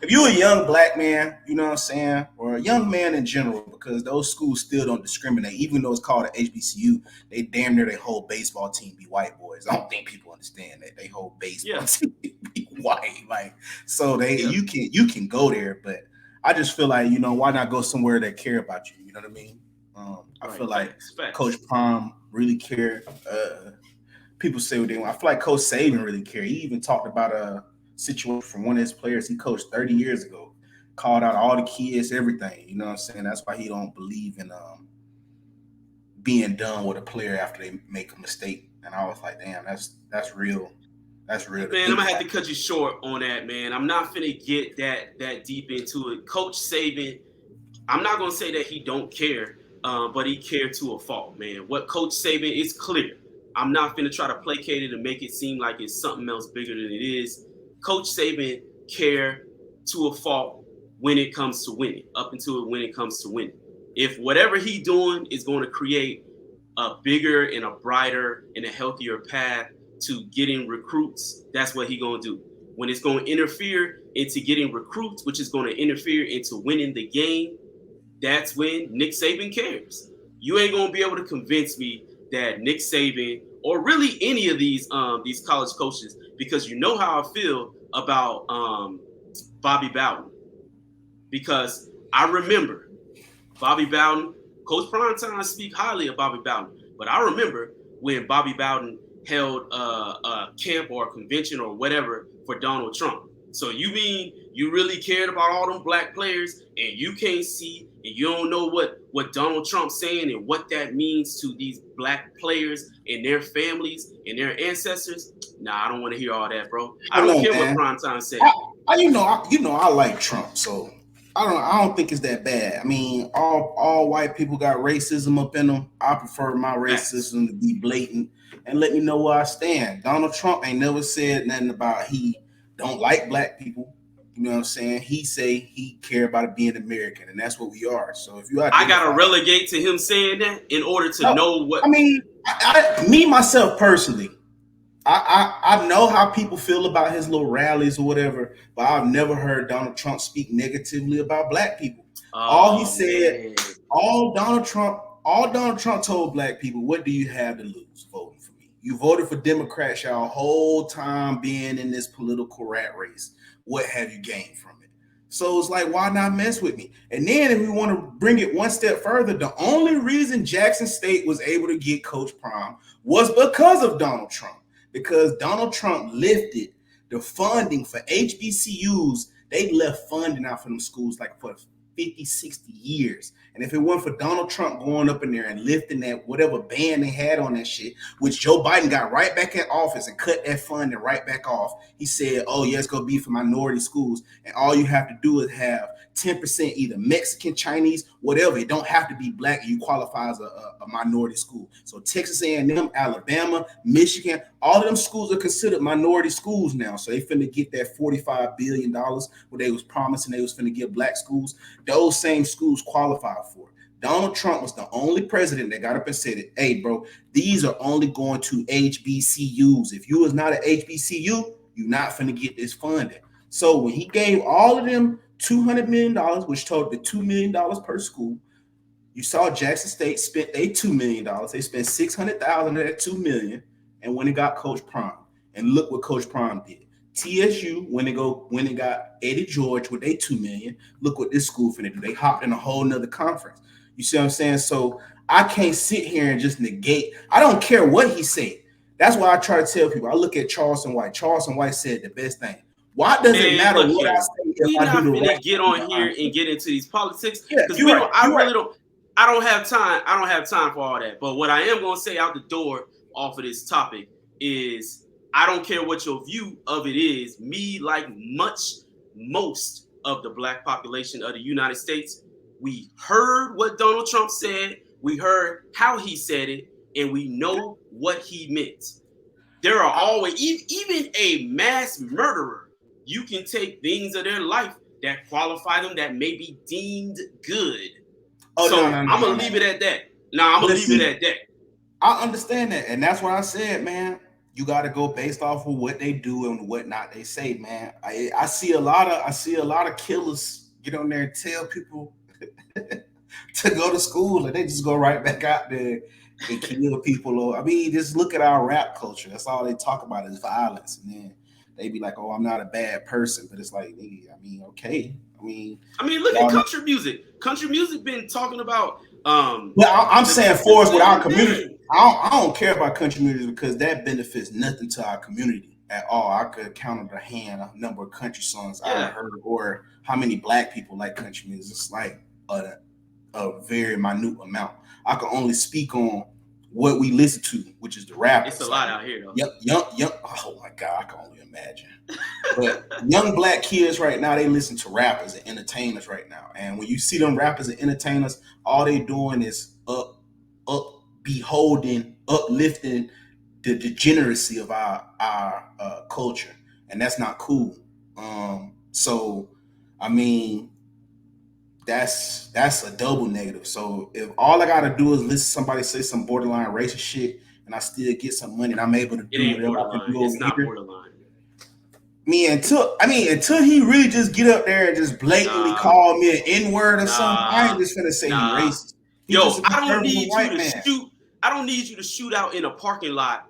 if you a young black man, you know what I'm saying, or a young man in general, because those schools still don't discriminate, even though it's called an HBCU, they damn near their whole baseball team be white boys. I don't think people understand that they whole baseball team be white. Like so you can go there, but I just feel like, why not go somewhere that care about you? You know what I mean? I feel like Coach Prime really cared. People say what they want. I feel like Coach Saban really cared. He even talked about a situation from one of his players he coached 30 years ago. Called out all the kids, everything. You know what I'm saying? That's why he don't believe in being done with a player after they make a mistake. And I was like, damn, that's real. That's real. Man, I'm gonna have to cut you short on that, man. I'm not finna get that deep into it. Coach Saban, I'm not gonna say that he don't care, but he cared to a fault, man. What Coach Saban is clear. I'm not finna try to placate it and make it seem like it's something else bigger than it is. Coach Saban care to a fault when it comes to winning, up until when it comes to winning. If whatever he doing is going to create a bigger and a brighter and a healthier path to getting recruits, that's what he gonna do. When it's going to interfere into getting recruits, which is going to interfere into winning the game, that's when Nick Saban cares. You ain't gonna be able to convince me that Nick Saban or really any of these college coaches, because you know how I feel about Bobby Bowden. Because I remember Bobby Bowden, Coach Primetime speak highly of Bobby Bowden, but I remember when Bobby Bowden held a camp or a convention or whatever for Donald Trump. So you mean you really cared about all them black players and you can't see and you don't know what Donald Trump's saying and what that means to these black players and their families and their ancestors? Nah, I don't want to hear all that, bro. I don't care what Primetime said. I like Trump, so I don't think it's that bad. I mean, all white people got racism up in them. I prefer my racism to be blatant and let me know where I stand. Donald Trump ain't never said nothing about he don't like black people. You know what I'm saying? He say he care about it being American, and that's what we are. So if you, I gotta relegate to him saying that in order to know what. I mean, me myself personally, I know how people feel about his little rallies or whatever, but I've never heard Donald Trump speak negatively about black people. All he said, all Donald Trump told black people, what do you have to lose voting for me? You voted for Democrats y'all whole time being in this political rat race. What have you gained from it? So it's like, why not mess with me? And then if we want to bring it one step further, the only reason Jackson State was able to get Coach Prime was because of Donald Trump. Because Donald Trump lifted the funding for HBCUs. They left funding out for them schools like for 50, 60 years. And if it weren't for Donald Trump going up in there and lifting that whatever ban they had on that shit, which Joe Biden got right back in office and cut that funding right back off. He said, oh, yeah, it's going to be for minority schools. And all you have to do is have 10% either Mexican, Chinese, whatever. It don't have to be black. You qualify as a minority school. So Texas A&M, Alabama, Michigan, all of them schools are considered minority schools now. So they finna get that $45 billion what they was promising they was finna give black schools. Those same schools qualify for it. Donald Trump was the only president that got up and said, hey, bro, these are only going to HBCUs. If you was not an HBCU, you're not finna get this funding. So when he gave all of them $200 million, which totaled to $2 million per school, you saw Jackson State spent $2 million. They spent $600,000 of that $2 million and when it got Coach Prime. And look what Coach Prime did. TSU, when it got Eddie George with their $2 million, look what this school finna do. They hopped in a whole nother conference. You see what I'm saying? So I can't sit here and just negate. I don't care what he said. That's why I try to tell people. I look at Charleston White. Charleston White said the best thing. Why does it matter what I say if I do the right thing? Get on here and get into these politics because I don't have time. I don't have time for all that. But what I am going to say out the door off of this topic is I don't care what your view of it is. Me, like most of the black population of the United States, we heard what Donald Trump said. We heard how he said it, and we know what he meant. There are always, even a mass murderer, you can take things of their life that qualify them that may be deemed good. I'm going to leave it at that. I'm going to leave it at that. I understand that, and that's what I said, man. You got to go based off of what they do and what not they say, man. I see a lot of killers get on there and tell people to go to school, and they just go right back out there and kill people. Or I mean, just look at our rap culture. That's all they talk about is violence, and then they be like, "Oh, I'm not a bad person," but it's like, I mean, okay. I mean, look at country music. Country music been talking about. Well, I'm saying for us with our community, I don't care about country music because that benefits nothing to our community at all. I could count on the hand a number of country songs I heard, or how many black people like country music. It's like a very minute amount. I can only speak on what we listen to, which is the rap. It's a lot out here, though. Young. Oh my God, I can only imagine. But young black kids right now, they listen to rappers and entertainers right now. And when you see them rappers and entertainers, all they doing is uplifting the degeneracy of our culture, and that's not cool. So I mean, that's a double negative. So if all I gotta do is listen to somebody say some borderline racist shit, and I still get some money, and I'm able to do whatever I can do it's not here, borderline. Until he really just get up there and just blatantly call me an N-word or something, I ain't just gonna say he racist. I don't need you to shoot. I don't need you to shoot out in a parking lot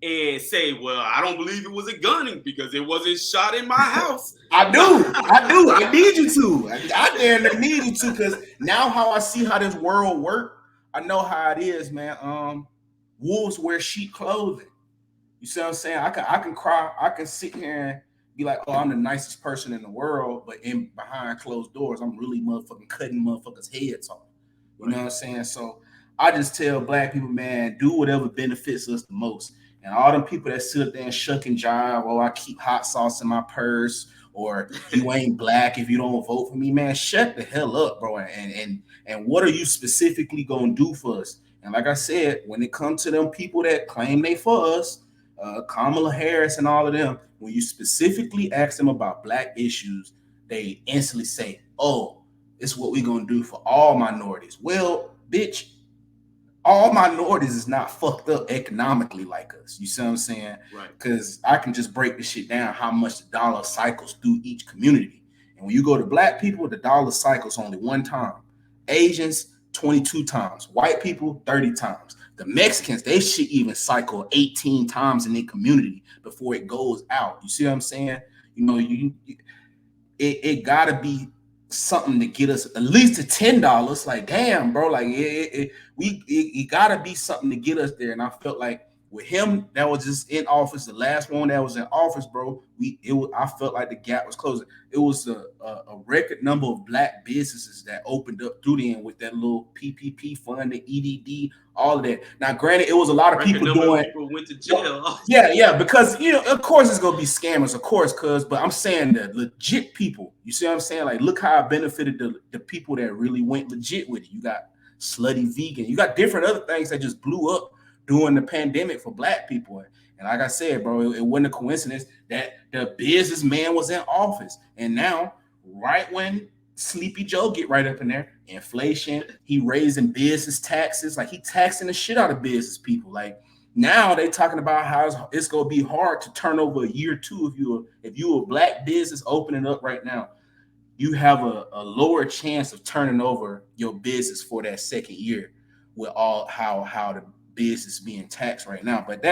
and say, "Well, I don't believe it was a gun because it wasn't shot in my house." I do. I need you to. I damn near need you to, because now how I see how this world work, I know how it is, man. Wolves wear sheep clothing. You see what I'm saying? I can cry. I can sit here and be like, "Oh, I'm the nicest person in the world," but in behind closed doors, I'm really motherfucking cutting motherfuckers' heads off. You know what I'm saying? So I just tell black people, man, do whatever benefits us the most. And all them people that sit up there and shuck and jive, "Oh, I keep hot sauce in my purse," or "You ain't black if you don't vote for me," man, shut the hell up, bro. And what are you specifically gonna do for us? And like I said, when it comes to them people that claim they for us, Kamala Harris and all of them, when you specifically ask them about black issues, they instantly say, "Oh, it's what we're gonna do for all minorities." Well, bitch, all minorities is not fucked up economically like us. You see what I'm saying? Right. Because I can just break the shit down how much the dollar cycles through each community. And when you go to black people, the dollar cycles only one time. Asians, 22 times. White people, 30 times. The Mexicans, they should even cycle 18 times in their community before it goes out. You see what I'm saying? You know, it gotta be something to get us at least to $10. Like, damn, bro, like it gotta be something to get us there. And I felt like with him that was just in office, the last one that was in office, bro, I felt like the gap was closing. It was a record number of black businesses that opened up through then with that little PPP fund, the EDD, all of that. Now, granted, it was a lot of people doing. People went to jail. Yeah, because of course it's gonna be scammers, of course, but I'm saying the legit people. You see what I'm saying? Like, look how it benefited the people that really went legit with it. You got Slutty Vegan, you got different other things that just blew up during the pandemic for black people. And like I said, bro, it wasn't a coincidence that the businessman was in office. And now, right when Sleepy Joe get right up in there, inflation, he raising business taxes, like he taxing the shit out of business people. Like, now they talking about how it's gonna be hard to turn over a year or two if you're a black business opening up right now. You have a lower chance of turning over your business for that second year with all how the business being taxed right now. But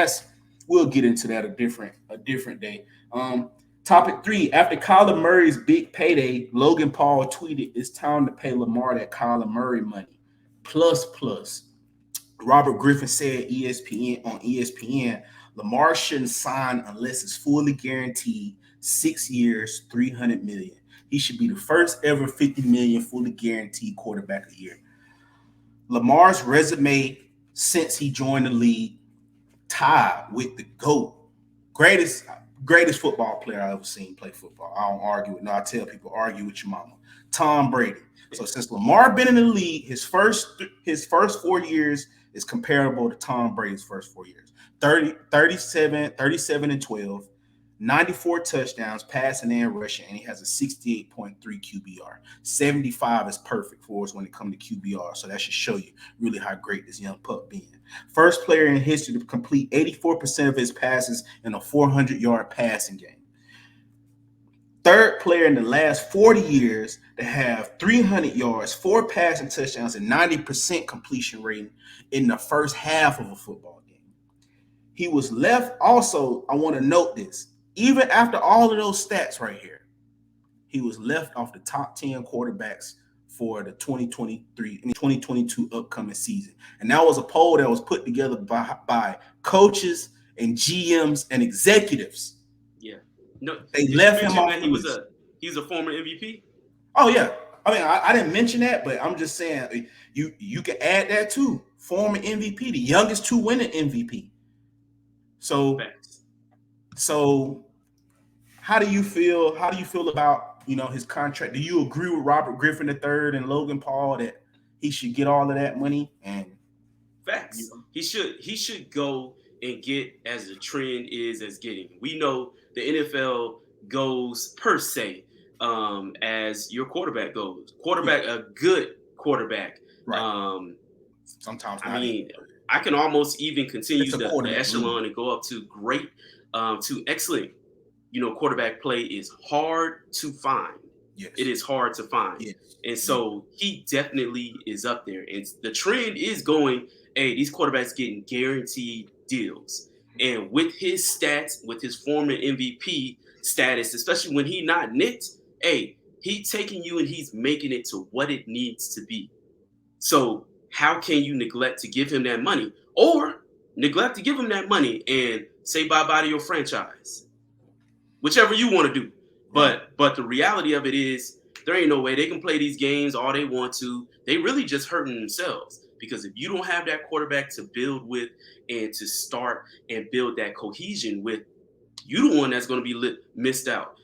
we'll get into that a different day. Topic 3, after Kyler Murray's big payday, Logan Paul tweeted, "It's time to pay Lamar that Kyler Murray money. Plus. Robert Griffin said ESPN, Lamar shouldn't sign unless it's fully guaranteed, 6 years, $300 million. He should be the first ever $50 million fully guaranteed quarterback a year." Lamar's resume since he joined the league tied with the GOAT, greatest football player I ever seen play football. I don't argue with. No, I tell people, argue with your mama. Tom Brady. So since Lamar been in the league, his first 4 years is comparable to Tom Brady's first 4 years. 37 and 12, 94 touchdowns, passing and rushing, and he has a 68.3 QBR. 75 is perfect for us when it comes to QBR. So that should show you really how great this young pup being. First player in history to complete 84% of his passes in a 400-yard passing game. Third player in the last 40 years to have 300 yards, 4 passing touchdowns, and 90% completion rating in the first half of a football game. He was left also, I want to note this, even after all of those stats right here, he was left off the top 10 quarterbacks for the 2022 upcoming season. And that was a poll that was put together by coaches and GMs and executives. Yeah. No, they left him off. He's a former MVP. Oh yeah, I mean I didn't mention that, but I'm just saying you can add that too. Former MVP, the youngest to win an MVP. So how do you feel? How do you feel about his contract? Do you agree with Robert Griffin III and Logan Paul that he should get all of that money? And facts, he should go and get as the trend is as getting. We know the NFL goes per se as your quarterback goes. A good quarterback. Right. Sometimes I mean, I can almost even continue the echelon and go up to great to excellent. Quarterback play is hard to find. Yes. It is hard to find. Yes. And so he definitely is up there. And the trend is going, hey, these quarterbacks getting guaranteed deals. And with his stats, with his former MVP status, especially when he not nicked, hey, he's taking you and he's making it to what it needs to be. So how can you neglect to give him that money, or neglect to give him that money and say bye-bye to your franchise? Whichever you want to do. But the reality of it is there ain't no way they can play these games all they want to. They really just hurting themselves, because if you don't have that quarterback to build with and to start and build that cohesion with, you the one that's going to be missed out.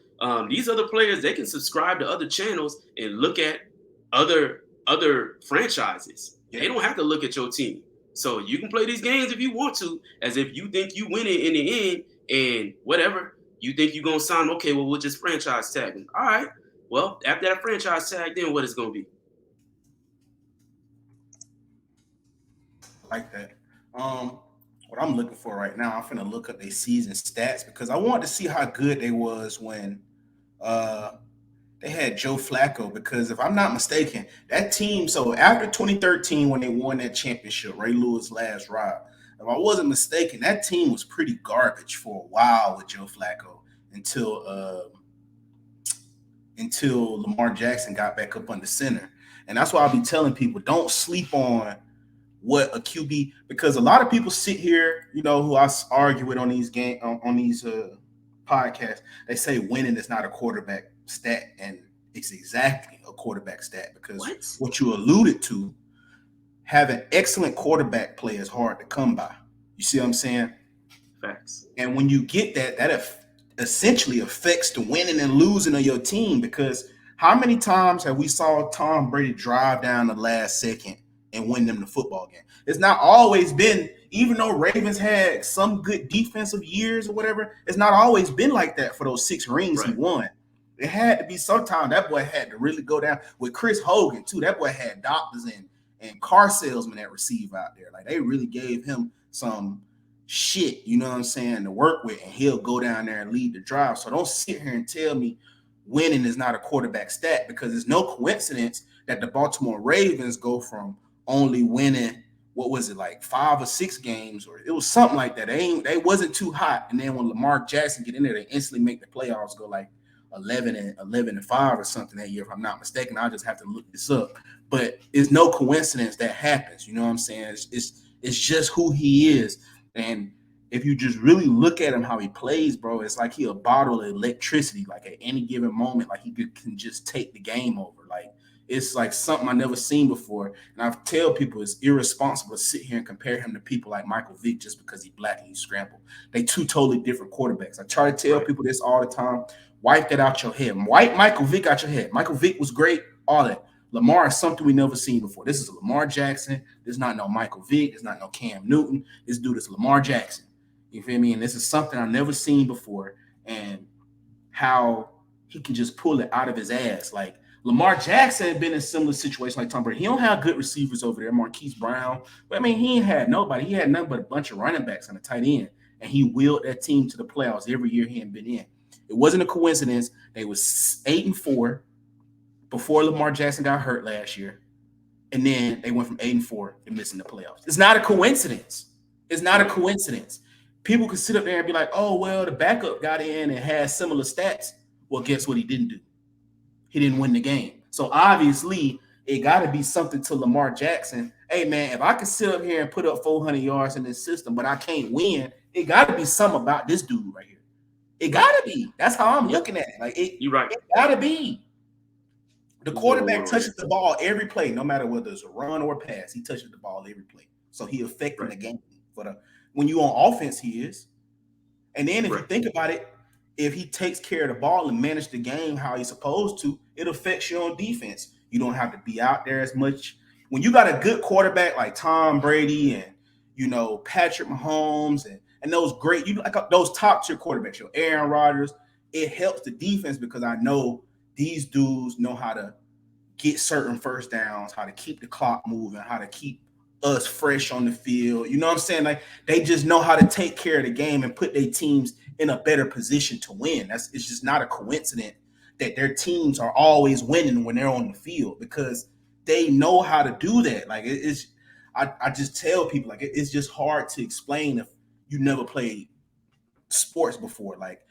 These other players, they can subscribe to other channels and look at other franchises. Yeah. They don't have to look at your team. So you can play these games if you want to, as if you think you win it in the end, and whatever. You think you're going to sign, okay, well, we'll just franchise tag him. All right. Well, after that franchise tag, then what is going to be? Like that. What I'm looking for right now, I'm finna look up their season stats, because I want to see how good they was when they had Joe Flacco, because if I'm not mistaken, that team, so after 2013 when they won that championship, Ray Lewis' last ride, if I wasn't mistaken, that team was pretty garbage for a while with Joe Flacco until Lamar Jackson got back up under center. And that's why I'll be telling people, don't sleep on what a QB, because a lot of people sit here, who I argue with on these podcasts, they say winning is not a quarterback stat, and it's exactly a quarterback stat, because what you alluded to, having excellent quarterback play is hard to come by. You see what I'm saying? Facts. And when you get that essentially affects the winning and losing of your team, because how many times have we saw Tom Brady drive down the last second and win them the football game? It's not always been, even though Ravens had some good defensive years or whatever, it's not always been like that for those 6 rings he won. It had to be sometime that boy had to really go down. With Chris Hogan, too, that boy had doctors and car salesmen that receive out there. Like, they really gave him some shit, you know what I'm saying, to work with, and he'll go down there and lead the drive. So don't sit here and tell me winning is not a quarterback stat, because it's no coincidence that the Baltimore Ravens go from only winning, what was it, like 5 or 6 games, or it was something like that. They wasn't too hot, and then when Lamar Jackson get in there, they instantly make the playoffs, go like 11-5 or something that year, if I'm not mistaken. I'll just have to look this up. But it's no coincidence that happens. You know what I'm saying? It's just who he is. And if you just really look at him, how he plays, bro, it's like he a bottle of electricity. Like, at any given moment, like, he can just take the game over. Like, it's like something I never seen before. And I tell people it's irresponsible to sit here and compare him to people like Michael Vick just because he's black and he's scrambled. They 2 totally different quarterbacks. I try to tell people this all the time. Wipe that out your head. Wipe Michael Vick out your head. Michael Vick was great, all that. Lamar is something we never seen before. This is a Lamar Jackson. This is not no Michael Vick. It's not no Cam Newton. This dude is Lamar Jackson. You feel me? And this is something I've never seen before. and how he can just pull it out of his ass. Like Lamar Jackson had been in a similar situation like Tom Brady. He don't have good receivers over there, Marquise Brown. But I mean, he ain't had nobody. He had nothing but a bunch of running backs and a tight end. And he willed that team to the playoffs every year he had been in. It wasn't a coincidence. They was 8-4 before Lamar Jackson got hurt last year. And then they went from 8-4 to missing the playoffs. It's not a coincidence. It's not a coincidence. People can sit up there and be like, oh, well, the backup got in and had similar stats. Well, guess what he didn't do? He didn't win the game. So obviously, it got to be something to Lamar Jackson. Hey, man, if I can sit up here and put up 400 yards in this system, but I can't win, it got to be something about this dude right here. It got to be. That's how I'm looking at it. Like You're right. It got to be. The quarterback touches the ball every play, no matter whether it's a run or a pass. He touches the ball every play. So he affecting the game. When you on offense, he is. And then if you think about it, if he takes care of the ball and manage the game how he's supposed to, it affects you on defense. You don't have to be out there as much. When you got a good quarterback like Tom Brady and, Patrick Mahomes and those great, like those top tier quarterbacks, your Aaron Rodgers, it helps the defense because I know these dudes know how to get certain first downs, how to keep the clock moving, how to keep us fresh on the field. You know what I'm saying? Like they just know how to take care of the game and put their teams in a better position to win. It's just not a coincidence that their teams are always winning when they're on the field because they know how to do that. Like I just tell people like it's just hard to explain if you never played sports before. Like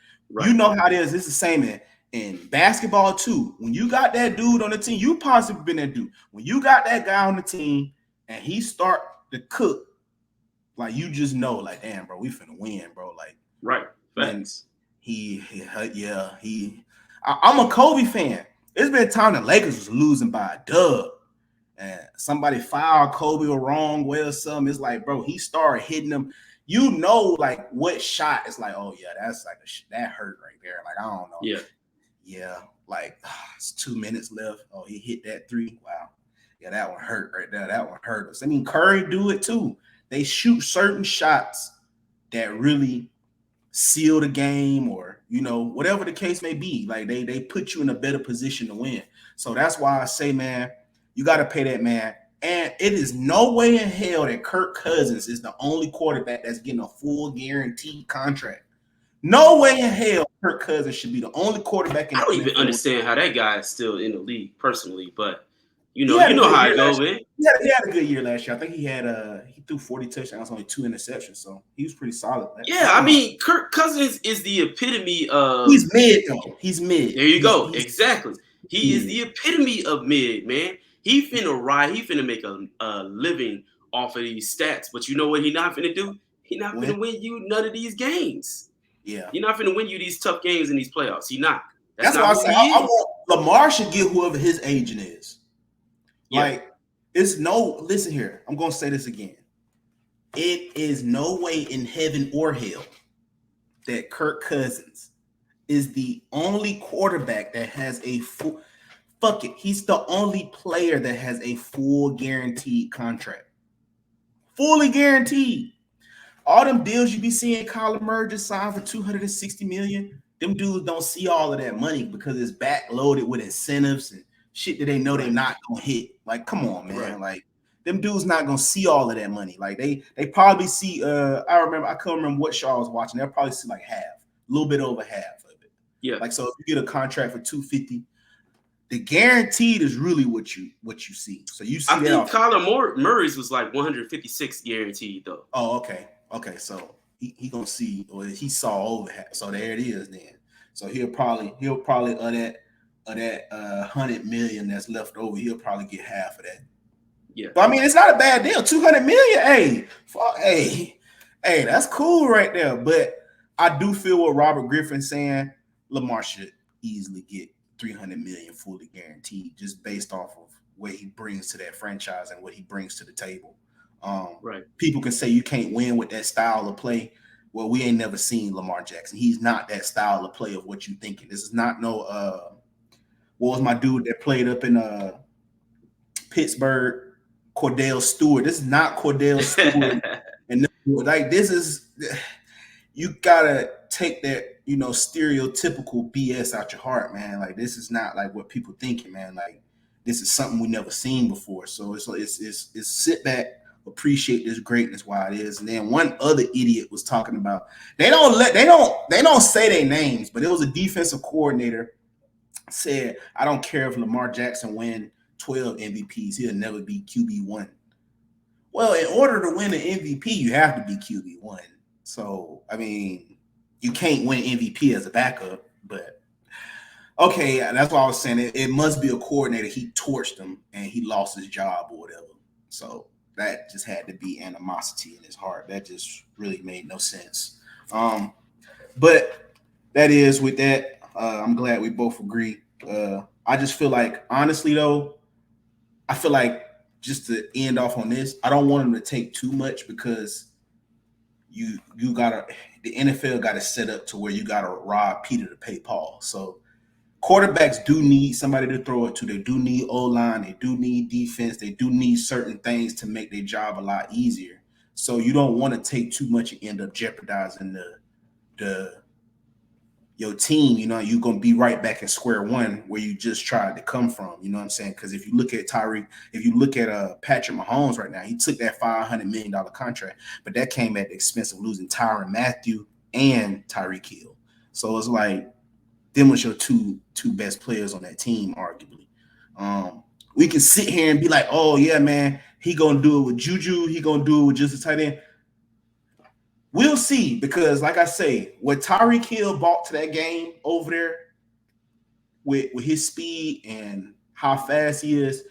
you know how it is. It's the same in basketball too. When you got that dude on the team, you possibly been that dude. When you got that guy on the team and he start to cook, like you just know, like damn, bro, we finna win, bro. Like Thanks. I'm a Kobe fan. It's been time the Lakers was losing by a dub, and somebody fouled Kobe a wrong way or something. It's like, bro, he started hitting them. You know, like what shot is like, oh yeah, that's like that hurt right there. Like I don't know. Yeah. Like it's 2 minutes left. Oh, he hit that three. Wow. Yeah, that one hurt right there. That one hurt us. I mean, Curry do it too. They shoot certain shots that really seal the game or, whatever the case may be. Like they put you in a better position to win. So that's why I say, man, you got to pay that man. And it is no way in hell that Kirk Cousins is the only quarterback that's getting a full guaranteed contract. No way in hell Kirk Cousins should be the only quarterback in the I don't even understand how that guy is still in the league personally, but you know how it goes, man. He had a good year last year. I think he threw 40 touchdowns, only 2 interceptions, so he was pretty solid. Yeah, I mean, Kirk Cousins is the epitome of. He's mid though. He's mid. There you go. Exactly. He is the epitome of mid, man. He finna ride. He finna make a living off of these stats. But you know what he not finna do? He not finna win you none of these games. Yeah. He's not finna win you these tough games in these playoffs. He not. That's why I say I want Lamar should get whoever his agent is. Yeah. Like, listen here. I'm going to say this again. It is no way in heaven or hell that Kirk Cousins is the only quarterback that has a full. Fuck it. He's the only player that has a full guaranteed contract. Fully guaranteed. All them deals you be seeing Kyler Murray just signed for $260 million. Them dudes don't see all of that money because it's backloaded with incentives and shit that they know they're not gonna hit. Like, come on, man. Like, them dudes not gonna see all of that money. Like, they probably see. I can't remember what show I was watching. They'll probably see like half, a little bit over half of it. Yeah. Like, so if you get a contract for $250, the guaranteed is really what you see. So you see. I think Kyler Murray's was like 156 guaranteed though. Oh, okay. Okay, so he gonna see, or he saw over half. So there it is then. So he'll probably of that $100 million that's left over, he'll probably get half of that. Yeah. But I mean, it's not a bad deal. $200 million. Hey, that's cool right there. But I do feel what Robert Griffin's saying. Lamar should easily get $300 million fully guaranteed, just based off of what he brings to that franchise and what he brings to the table. People can say you can't win with that style of play. Well, we ain't never seen Lamar Jackson. He's not that style of play of what you thinking. This is not no what was my dude that played up in Pittsburgh, Cordell Stewart. This is not Cordell Stewart. And like, this is, you gotta take that, you know, stereotypical BS out your heart, man. Like this is not like what people thinking, man. Like this is something we never seen before. So it's sit back, appreciate this greatness while it is. And then one other idiot was talking about they don't say their names, but it was a defensive coordinator said, I don't care if Lamar Jackson win 12 MVPs, he'll never be QB1. Well, in order to win an MVP, you have to be QB1. So, I mean, you can't win MVP as a backup, but okay, that's what I was saying. It must be a coordinator. He torched him and he lost his job or whatever. So that just had to be animosity in his heart. That just really made no sense. But that is with that. I'm glad we both agree. I just feel like, honestly, though, I feel like just to end off on this, I don't want him to take too much because you gotta the NFL got to set up to where you gotta rob Peter to pay Paul. So quarterbacks do need somebody to throw it to. They do need O-line. They do need defense. They do need certain things to make their job a lot easier. So you don't want to take too much and end up jeopardizing your team. You know, you're going to be right back at square one where you just tried to come from. You know what I'm saying? Because if you look at Patrick Mahomes right now, he took that $500 million contract, but that came at the expense of losing Tyrann Mathieu and Tyreek Hill. So it's like, them was your two best players on that team, arguably. We can sit here and be like, oh, yeah, man, he going to do it with Juju. He going to do it with just a tight end. We'll see, because like I say, what Tyreek Hill brought to that game over there with his speed and how fast he is,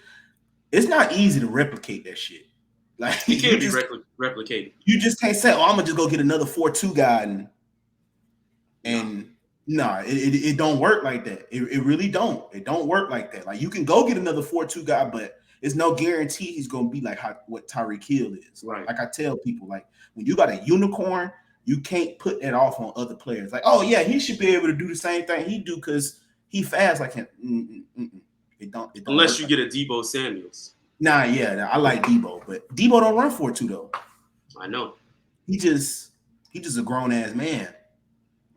it's not easy to replicate that shit. Like he can't be replicated. You just can't say, oh, I'm going to just go get another 4-2 guy and no, it don't work like that. It really don't. It don't work like that. Like you can go get another 4-2 guy, but it's no guarantee he's gonna be like what Tyreek Hill is. Right. Like I tell people, like when you got a unicorn, you can't put that off on other players. Like, oh yeah, he should be able to do the same thing he do because he fast like him. It don't unless you get a Deebo Samuels. Nah, yeah, I like Deebo, but Deebo don't run 4-2 though. I know. He just a grown ass man.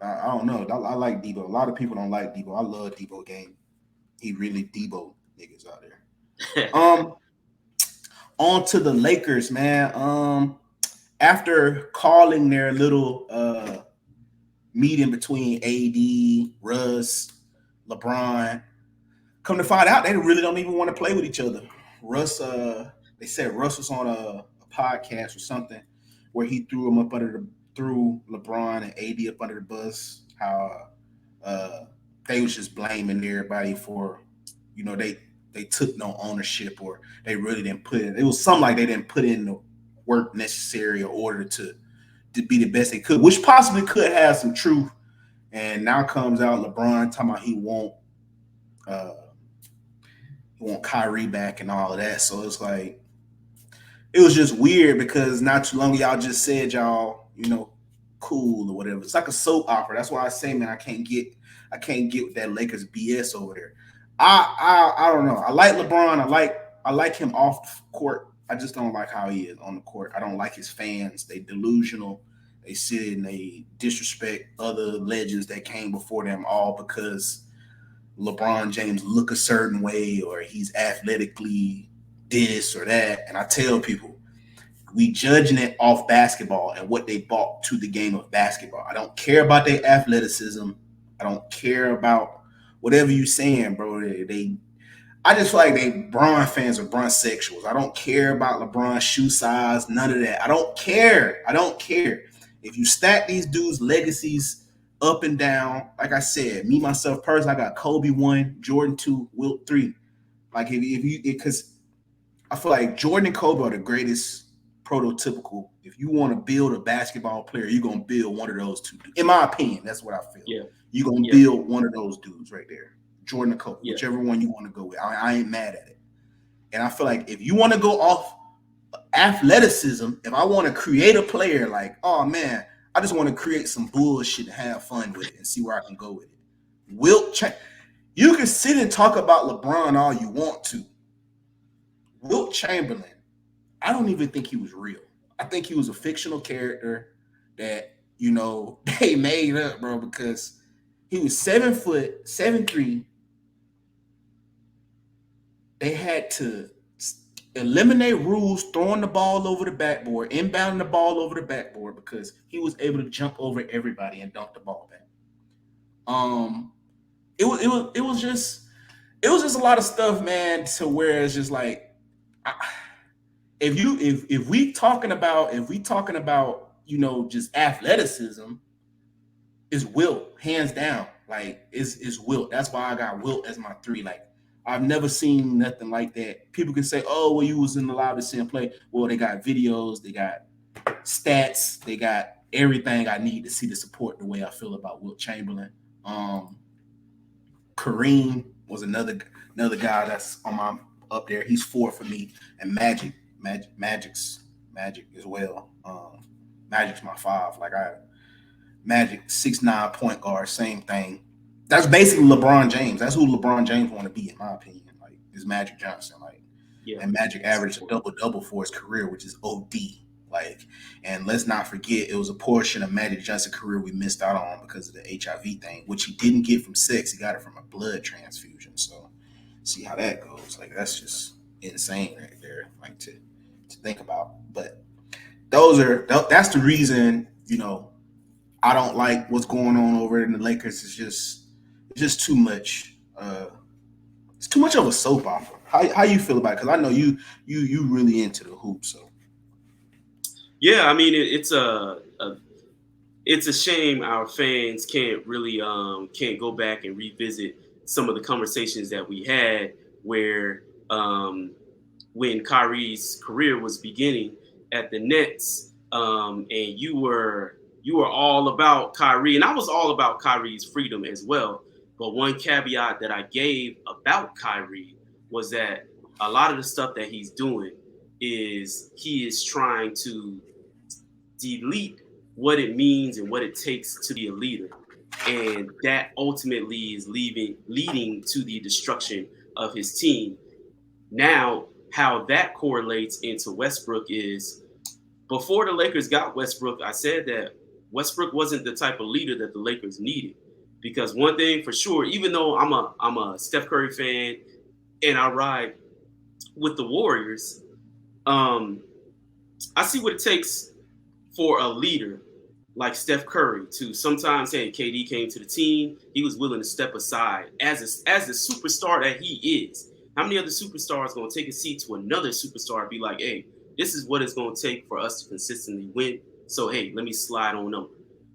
I don't know. I like Deebo. A lot of people don't like Deebo. I love Deebo game. He really Deebo niggas out there. On to the Lakers, man. After calling their little meeting between AD, Russ, LeBron, come to find out they really don't even want to play with each other. Russ, they said Russ was on a podcast or something where he threw LeBron and AD up under the bus. How they was just blaming everybody for, you know, they took no ownership or they really didn't put in. It was something like they didn't put in the work necessary in order to be the best they could, which possibly could have some truth. And now comes out LeBron talking about he won't Kyrie back and all of that. So it's like, it was just weird because not too long y'all just said y'all, you know, cool or whatever. It's like a soap opera. That's why I say, man, I can't get with that Lakers BS over there. I don't know. I like LeBron. I like him off court. I just don't like how he is on the court. I don't like his fans. They delusional. They sit and they disrespect other legends that came before them all because LeBron James look a certain way or he's athletically this or that. And I tell people, we judging it off basketball and what they brought to the game of basketball. I don't care about their athleticism. I don't care about whatever you saying, bro. I just feel like they Bron fans are Bron sexuals. I don't care about LeBron's shoe size, none of that. I don't care. If you stack these dudes' legacies up and down, like I said, me, myself, personally, I got Kobe 1, Jordan 2, Wilt 3. Like because I feel like Jordan and Kobe are the greatest prototypical. If you want to build a basketball player, you're going to build one of those two. In my opinion, that's what I feel. Yeah. You're going to build one of those dudes right there. Jordan or Kobe, whichever one you want to go with. I ain't mad at it. And I feel like if you want to go off athleticism, if I want to create a player like, oh, man, I just want to create some bullshit and have fun with it and see where I can go with it. You can sit and talk about LeBron all you want to. Wilt Chamberlain, I don't even think he was real. I think he was a fictional character that they made up, bro, because he was 7 foot, 7'3". They had to eliminate rules throwing the ball over the backboard, inbounding the ball over the backboard because he was able to jump over everybody and dunk the ball back. It was just a lot of stuff, man, to where it's just like, if we talking about just athleticism, is Wilt hands down. Like is Wilt. That's why I got Wilt as my 3. Like I've never seen nothing like that. People can say, "Oh, well, you was in the lobby seeing play." Well, they got videos, they got stats, they got everything I need to see to support the way I feel about Wilt Chamberlain. Kareem was another guy that's on my up there. He's 4 for me, and Magic's as well. Magic's my 5. Like Magic 6'9" point guard, same thing. That's basically LeBron James. That's who LeBron James want to be, in my opinion. Like is Magic Johnson. Like, yeah. And Magic averaged a double for his career, which is OD. Like, and let's not forget, it was a portion of Magic Johnson's career we missed out on because of the HIV thing, which he didn't get from sex. He got it from a blood transfusion. So, see how that goes. Like, that's just insane right there. Like to think about. But that's the reason, I don't like what's going on over in the Lakers. It's just too much. It's too much of a soap opera. How you feel about it? Because I know you really into the hoop. So yeah, I mean it's a shame our fans can't really can't go back and revisit some of the conversations that we had where when Kyrie's career was beginning at the Nets, and you were all about Kyrie, and I was all about Kyrie's freedom as well. But one caveat that I gave about Kyrie was that a lot of the stuff that he's doing is he is trying to delete what it means and what it takes to be a leader. And that ultimately is leading to the destruction of his team. Now, how that correlates into Westbrook is before the Lakers got Westbrook, I said that Westbrook wasn't the type of leader that the Lakers needed. Because one thing for sure, even though I'm a Steph Curry fan and I ride with the Warriors, I see what it takes for a leader like Steph Curry to sometimes, hey, KD came to the team, he was willing to step aside as the superstar that he is. How many other superstars going to take a seat to another superstar and be like, hey, this is what it's going to take for us to consistently win. So, hey, let me slide on over.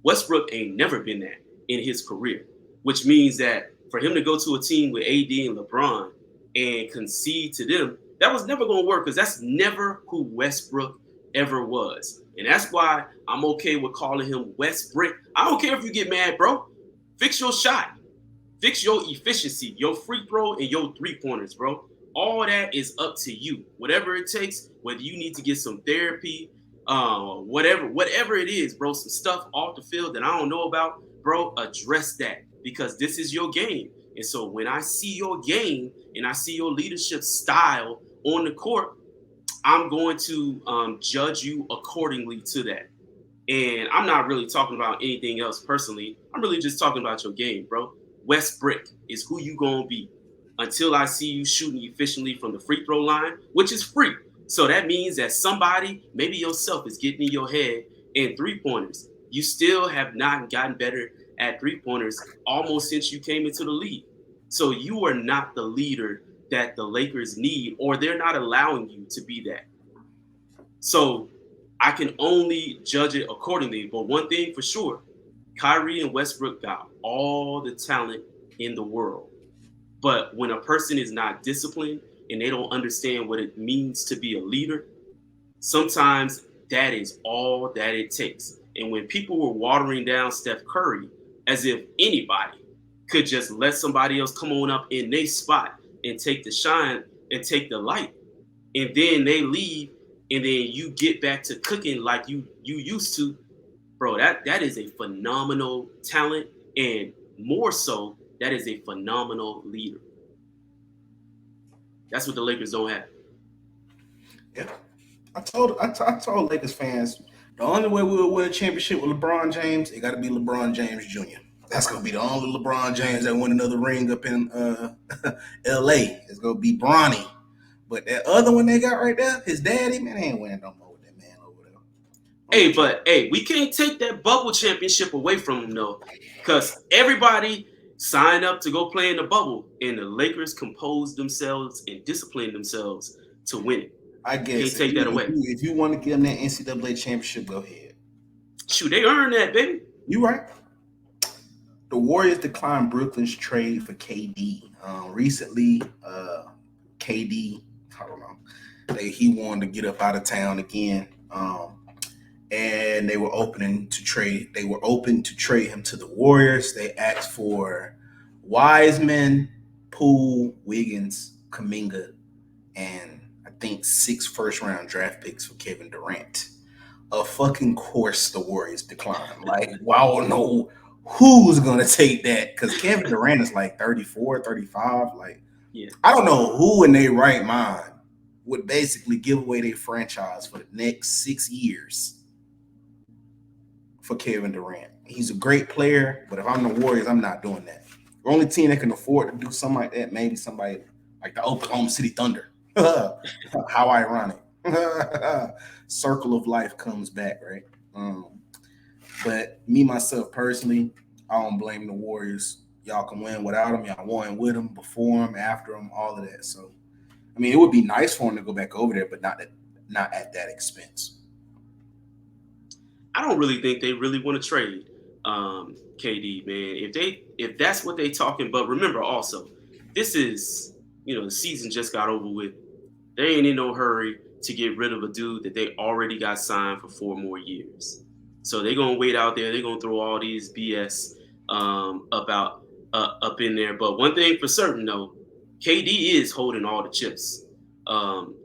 Westbrook ain't never been that in his career, which means that for him to go to a team with AD and LeBron and concede to them, that was never going to work because that's never who Westbrook ever was. And that's why I'm okay with calling him Westbrook. I don't care if you get mad, bro. Fix your shot. Fix your efficiency, your free throw, and your 3-pointers, bro. All that is up to you. Whatever it takes, whether you need to get some therapy, whatever it is, bro, some stuff off the field that I don't know about, bro, address that because this is your game. And so when I see your game and I see your leadership style on the court, I'm going to judge you accordingly to that. And I'm not really talking about anything else personally. I'm really just talking about your game, bro. Westbrook is who you going to be until I see you shooting efficiently from the free throw line, which is free. So that means that somebody, maybe yourself, is getting in your head in 3-pointers. You still have not gotten better at 3-pointers almost since you came into the league. So you are not the leader that the Lakers need, or they're not allowing you to be that. So I can only judge it accordingly. But one thing for sure, Kyrie and Westbrook got all the talent in the world. But when a person is not disciplined and they don't understand what it means to be a leader, sometimes that is all that it takes. And when people were watering down Steph Curry as if anybody could just let somebody else come on up in their spot and take the shine and take the light, and then they leave, and then you get back to cooking like you used to, bro, that is a phenomenal talent, and more so, that is a phenomenal leader. That's what the Lakers don't have. Yeah, I told Lakers fans The only way we'll win a championship with LeBron James, it got to be LeBron James Jr. That's gonna be the only LeBron James that won another ring up in L.A. It's gonna be Bronny. But that other one they got right there, his daddy, man, ain't winning no more with that man over there. Hey, but hey, we can't take that bubble championship away from him though, because everybody signed up to go play in the bubble, and the Lakers composed themselves and disciplined themselves to win it. I guess Can't take that away. If you want to give them that NCAA championship, go ahead. Shoot, they earned that, baby. You right. The Warriors declined Brooklyn's trade for KD. Recently, KD, I don't know, he wanted to get up out of town again, and they were open to trade him to the Warriors. They asked for Wiseman, Poole, Wiggins, Kuminga, and I think 6 first-round draft picks for Kevin Durant. Of fucking course, the Warriors declined. Like, I don't know who's going to take that, because Kevin Durant is like 34, 35. Like, yeah. I don't know who in their right mind would basically give away their franchise for the next 6 years for Kevin Durant. He's a great player, but if I'm the Warriors, I'm not doing that. The only team that can afford to do something like that, maybe somebody like the Oklahoma City Thunder. How ironic. Circle of life comes back, right? But me, myself, personally, I don't blame the Warriors. Y'all can win without them. Y'all won with them, before them, after them, all of that. So, I mean, it would be nice for them to go back over there, but not at that expense. I don't really think they really want to trade KD, man. If that's what they talking, but remember also, this is, the season just got over with. They ain't in no hurry to get rid of a dude that they already got signed for 4 more years. So they're gonna wait out there. They're gonna throw all these BS up in there. But one thing for certain though, KD is holding all the chips.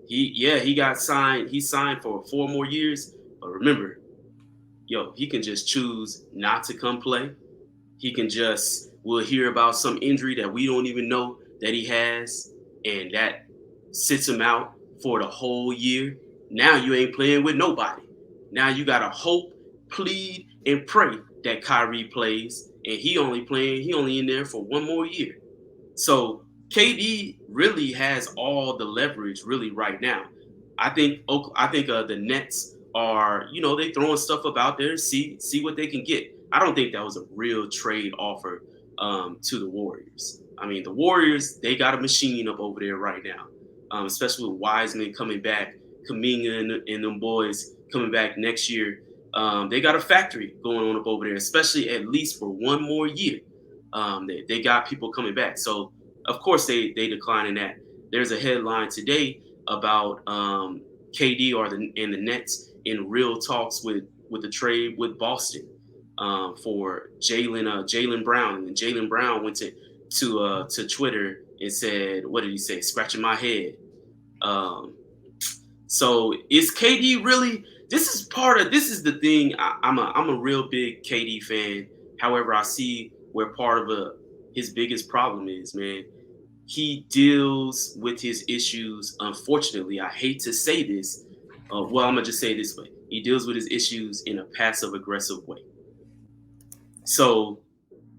He got signed. He signed for 4 more years. But remember, he can just choose not to come play. We'll hear about some injury that we don't even know that he has, and that sits him out for the whole year. Now you ain't playing with nobody. Now you gotta hope, plead, and pray that Kyrie plays, and he only in there for 1 more year. So KD really has all the leverage really right now. I think the Nets are, they throwing stuff up out there, see what they can get. I don't think that was a real trade offer to the Warriors. I mean, the Warriors, they got a machine up over there right now. Especially with Wiseman coming back, Kuminga and them boys coming back next year. They got a factory going on up over there, especially at least for 1 more year. They got people coming back. So, of course, they declining that. There's a headline today about KD and the Nets in real talks with the trade with Boston for Jaylen Brown. And Jaylen Brown went to Twitter and said, what did he say? Scratching my head. So is KD really? This is the thing. I'm a real big KD fan. However, I see where part of his biggest problem is, man. He deals with his issues. Unfortunately, I hate to say this. I'm gonna just say it this way. He deals with his issues in a passive aggressive way. So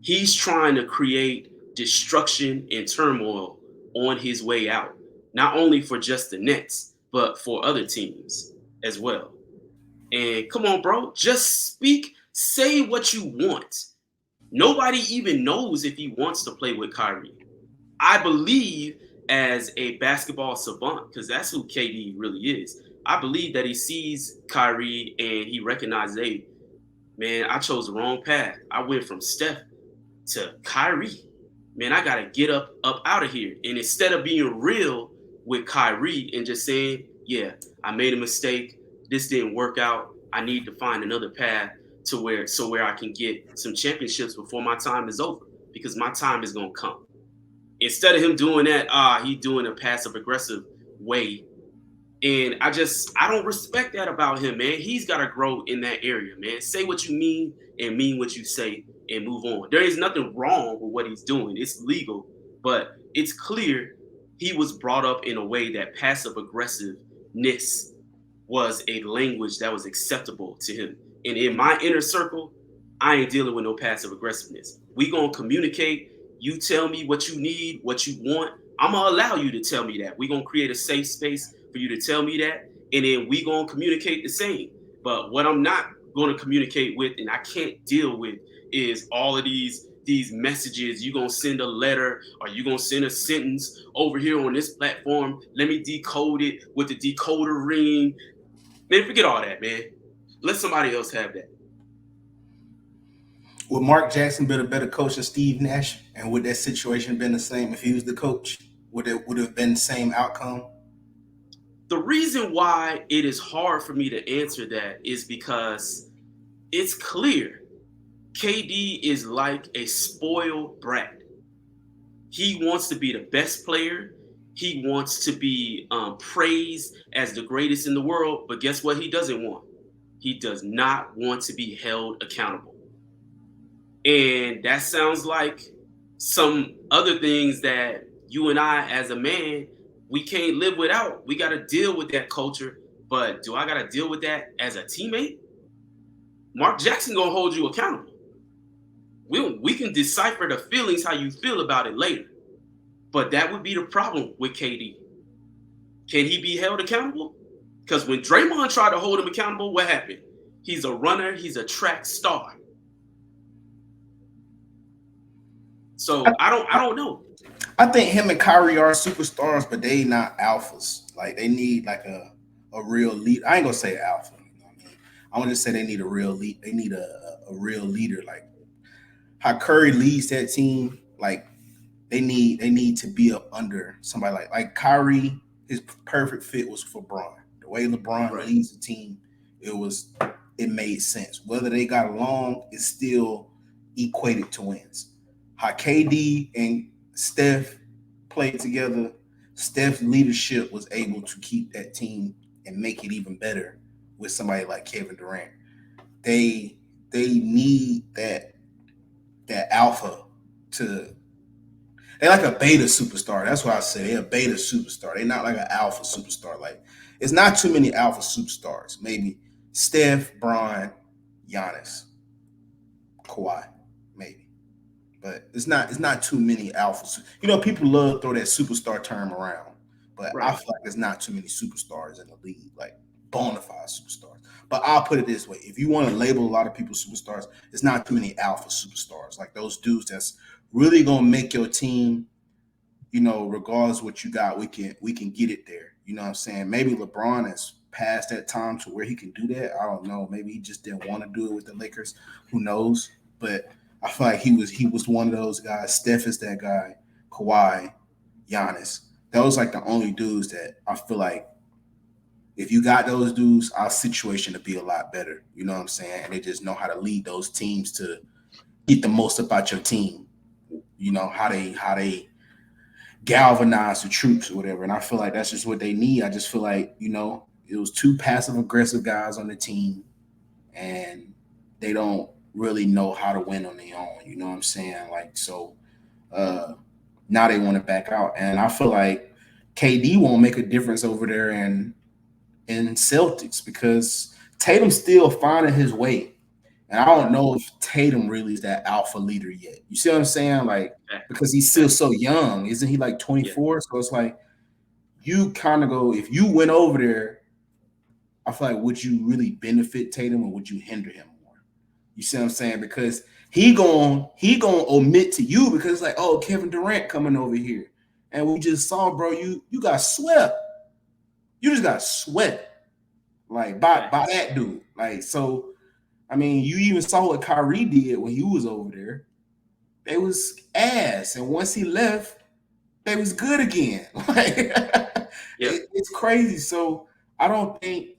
he's trying to create destruction and turmoil on his way out, not only for just the Nets, but for other teams as well. And come on, bro, just say what you want. Nobody even knows if he wants to play with Kyrie. I believe, as a basketball savant, because that's who KD really is, I believe that he sees Kyrie and he recognizes, hey, man, I chose the wrong path. I went from Steph to Kyrie. Man, I got to get up out of here. And instead of being real with Kyrie and just saying, yeah, I made a mistake. This didn't work out. I need to find another path to where I can get some championships before my time is over, because my time is going to come. Instead of him doing that, he doing a passive aggressive way. And I don't respect that about him, man. He's got to grow in that area, man. Say what you mean and mean what you say and move on. There is nothing wrong with what he's doing. It's legal, but it's clear he was brought up in a way that passive aggressiveness was a language that was acceptable to him. And in my inner circle, I ain't dealing with no passive aggressiveness. We gonna communicate. You tell me what you need, what you want. I'm gonna allow you to tell me that. We gonna create a safe space for you to tell me that, and then we gonna communicate the same. But what I'm not gonna communicate with, and I can't deal with, is all of these messages. You gonna send a letter, or you gonna send a sentence over here on this platform. Let me decode it with the decoder ring. Man, forget all that, man. Let somebody else have that. Would Mark Jackson been a better coach than Steve Nash? And would that situation been the same if he was the coach? Would it have been the same outcome? The reason why it is hard for me to answer that is because it's clear KD is like a spoiled brat. He wants to be the best player. He wants to be praised as the greatest in the world. But guess what he doesn't want? He does not want to be held accountable. And that sounds like some other things that you and I, as a man, we can't live without. We got to deal with that culture. But do I got to deal with that as a teammate? Mark Jackson gonna hold you accountable. We can decipher the feelings how you feel about it later. But that would be the problem with KD. Can he be held accountable? Because when Draymond tried to hold him accountable, what happened? He's a runner. He's a track star. So I don't know. I think him and Kyrie are superstars, but they not alphas. Like they need like a real lead. I ain't gonna say alpha. You know what I mean? I want to say they need a real lead. They need a real leader. Like how Curry leads that team. Like they need to be up under somebody like Kyrie. His perfect fit was for Bron. The way LeBron leads the team, it made sense. Whether they got along, it still equated to wins. How KD and Steph played together, Steph's leadership was able to keep that team and make it even better with somebody like Kevin Durant. They need that alpha to. They're like a beta superstar. That's why I say they're a beta superstar. They're not like an alpha superstar. Like it's not too many alpha superstars. Maybe Steph, Bron, Giannis, Kawhi, maybe. But it's not too many alphas. You know, people love to throw that superstar term around, but I feel like there's not too many superstars in the league, like bona fide superstars. But I'll put it this way: if you want to label a lot of people superstars, it's not too many alpha superstars, like those dudes that's really gonna make your team. You know, regardless of what you got, we can get it there. You know what I'm saying? Maybe LeBron has passed that time to where he can do that. I don't know. Maybe he just didn't want to do it with the Lakers. Who knows? But I feel like he was one of those guys. Steph is that guy. Kawhi, Giannis. Those like the only dudes that I feel like if you got those dudes, our situation would be a lot better. You know what I'm saying? And they just know how to lead those teams to get the most about your team. You know, how they galvanize the troops or whatever. And I feel like that's just what they need. I just feel like, you know, it was two passive aggressive guys on the team and they don't really know how to win on their own. You know what I'm saying? Like, so now they want to back out. And I feel like KD won't make a difference over there in Celtics because Tatum's still finding his way. And I don't know if Tatum really is that alpha leader yet. You see what I'm saying? Like, because he's still so young. Isn't he like 24? Yeah. So it's like you kind of go, if you went over there, I feel like would you really benefit Tatum or would you hinder him more? You see what I'm saying? Because he gonna omit to you because it's like, oh, Kevin Durant coming over here. And we just saw, bro, you got swept. You just got swept. Like by that dude. Like, so I mean, you even saw what Kyrie did when he was over there. They was ass. And once he left, they was good again. Like, it's crazy. So I don't think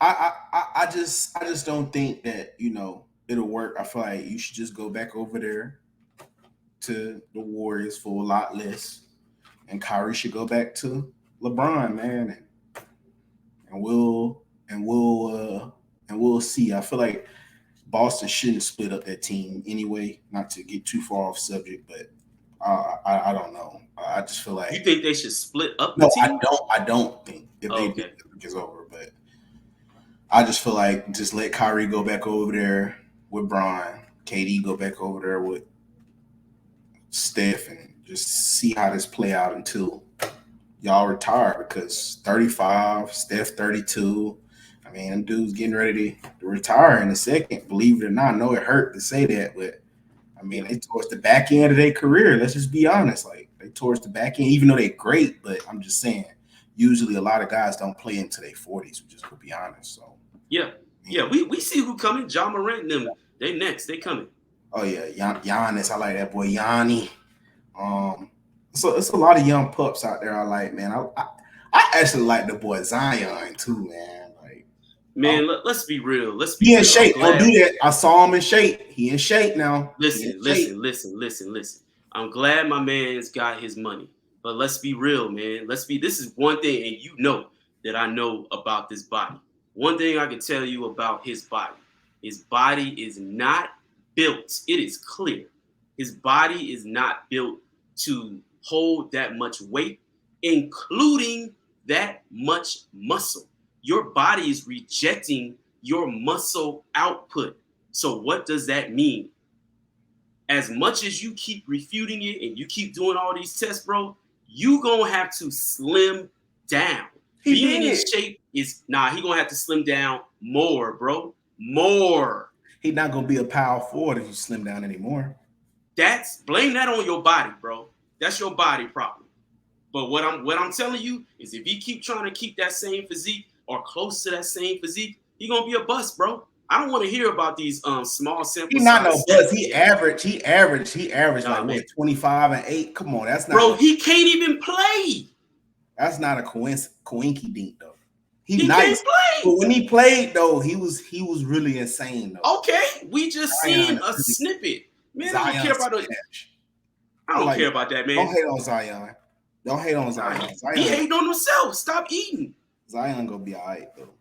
I just don't think that, you know, it'll work. I feel like you should just go back over there to the Warriors for a lot less. And Kyrie should go back to LeBron, man. And we'll see. I feel like Boston shouldn't split up that team anyway. Not to get too far off subject, but I don't know. I just feel like You think they should split up the no, team? I don't think if they do, Okay. it's over. But I just feel like just let Kyrie go back over there with Bron, KD go back over there with Steph, and just see how this play out until y'all retire. Because 35, Steph 32. I mean, them dudes getting ready to retire in a second. Believe it or not, I know it hurt to say that, but I mean, they towards the back end of their career. Let's just be honest. Like they towards the back end, even though they're great, but I'm just saying, usually a lot of guys don't play into their 40s, just to be honest. So Yeah. Yeah. We see who coming. John Morant and them. They next. They coming. oh yeah, Giannis. I like that boy Yanni. So it's a lot of young pups out there. I like, man. I actually like the boy Zion too, man. Like, Man, let's be real. Let's be he in real. shape. Don't do that. I saw him in shape. He in shape now. Listen. I'm glad my man's got his money. But let's be real, man. This is one thing, and you know that I know about this body. One thing I can tell you about his body. His body is not built. It is clear. His body is not built to hold that much weight, including that much muscle. Your body is rejecting your muscle output. So what does that mean? As much as you keep refuting it and you keep doing all these tests, bro, you gonna have to slim down. Being in shape is he gonna have to slim down more, bro. More. He's not gonna be a power forward if you slim down anymore. Blame that on your body, bro. That's your body problem. But what I'm telling you is if he keep trying to keep that same physique or close to that same physique, he gonna be a bust, bro. I don't want to hear about these small sample. He's not no bust. He averaged like what 25 and 8. Come on, that's not. Bro, he can't even play. That's not a coinky dink though. He nice. Can't play. But when he played though, he was really insane though. Okay, we just seen a snippet. Man, I don't care about those. I don't care about that, man. Don't hate on Zion. Don't hate on Zion. He hating on himself. Stop eating. Zion gonna be all right though.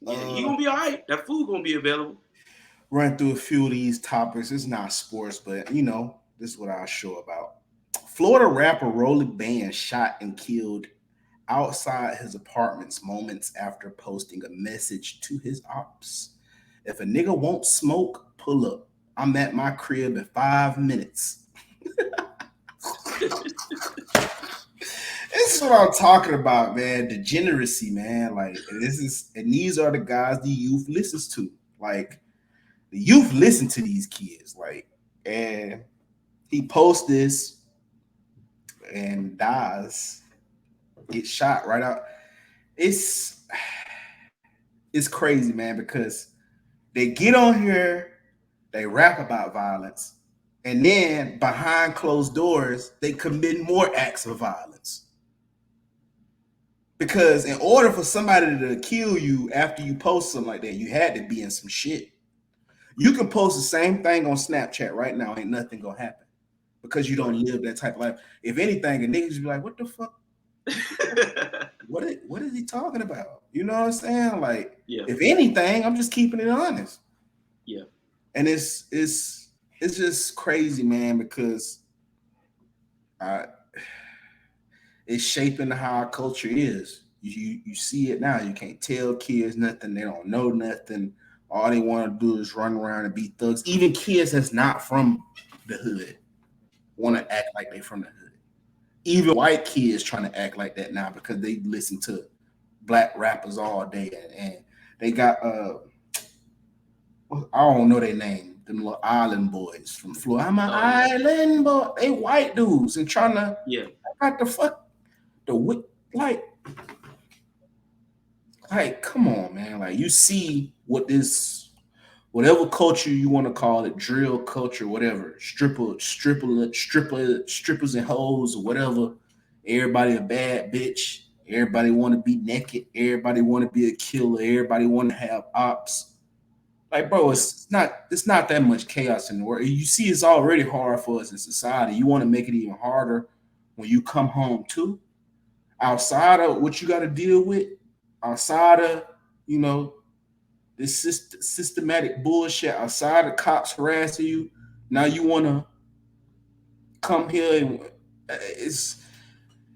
Yeah, he gonna be all right. That food gonna be available. Run through a few of these topics. It's not sports, but you know, this is what I'll show about. Florida rapper Rolly Band shot and killed outside his apartments moments after posting a message to his ops. If a nigga won't smoke, pull up. I'm at my crib in 5 minutes. This is what I'm talking about, man. Degeneracy, man. Like these are the guys the youth listens to. Like the youth listen to these kids. Like, and he posts this and dies, gets shot right out. It's crazy, man, because they get on here, they rap about violence, and then behind closed doors, they commit more acts of violence. Because in order for somebody to kill you after you post something like that, you had to be in some shit. You can post the same thing on Snapchat right now, ain't nothing gonna happen. Because you don't live that type of life. If anything, a nigga just be like, what the fuck? what is he talking about? You know what I'm saying? Like, if anything, I'm just keeping it honest. Yeah. And it's just crazy, man, because it's shaping how our culture is. You see it now. You can't tell kids nothing. They don't know nothing. All they want to do is run around and be thugs. Even kids that's not from the hood want to act like they from the hood. Even white kids trying to act like that now because they listen to black rappers all day. And they got, I don't know their name, them little island boys from Florida. I'm an island boy. They white dudes and trying to, what the fuck? Like, come on, man. Like, you see what this, whatever culture you want to call it, drill culture, whatever, strippers and hoes or whatever. Everybody a bad bitch. Everybody want to be naked. Everybody want to be a killer. Everybody want to have ops. Like, bro, it's not that much chaos in the world. You see, it's already hard for us in society. You want to make it even harder when you come home too. Outside of what you got to deal with, outside of, you know, this systematic bullshit, outside of cops harassing you, now you want to come here and It's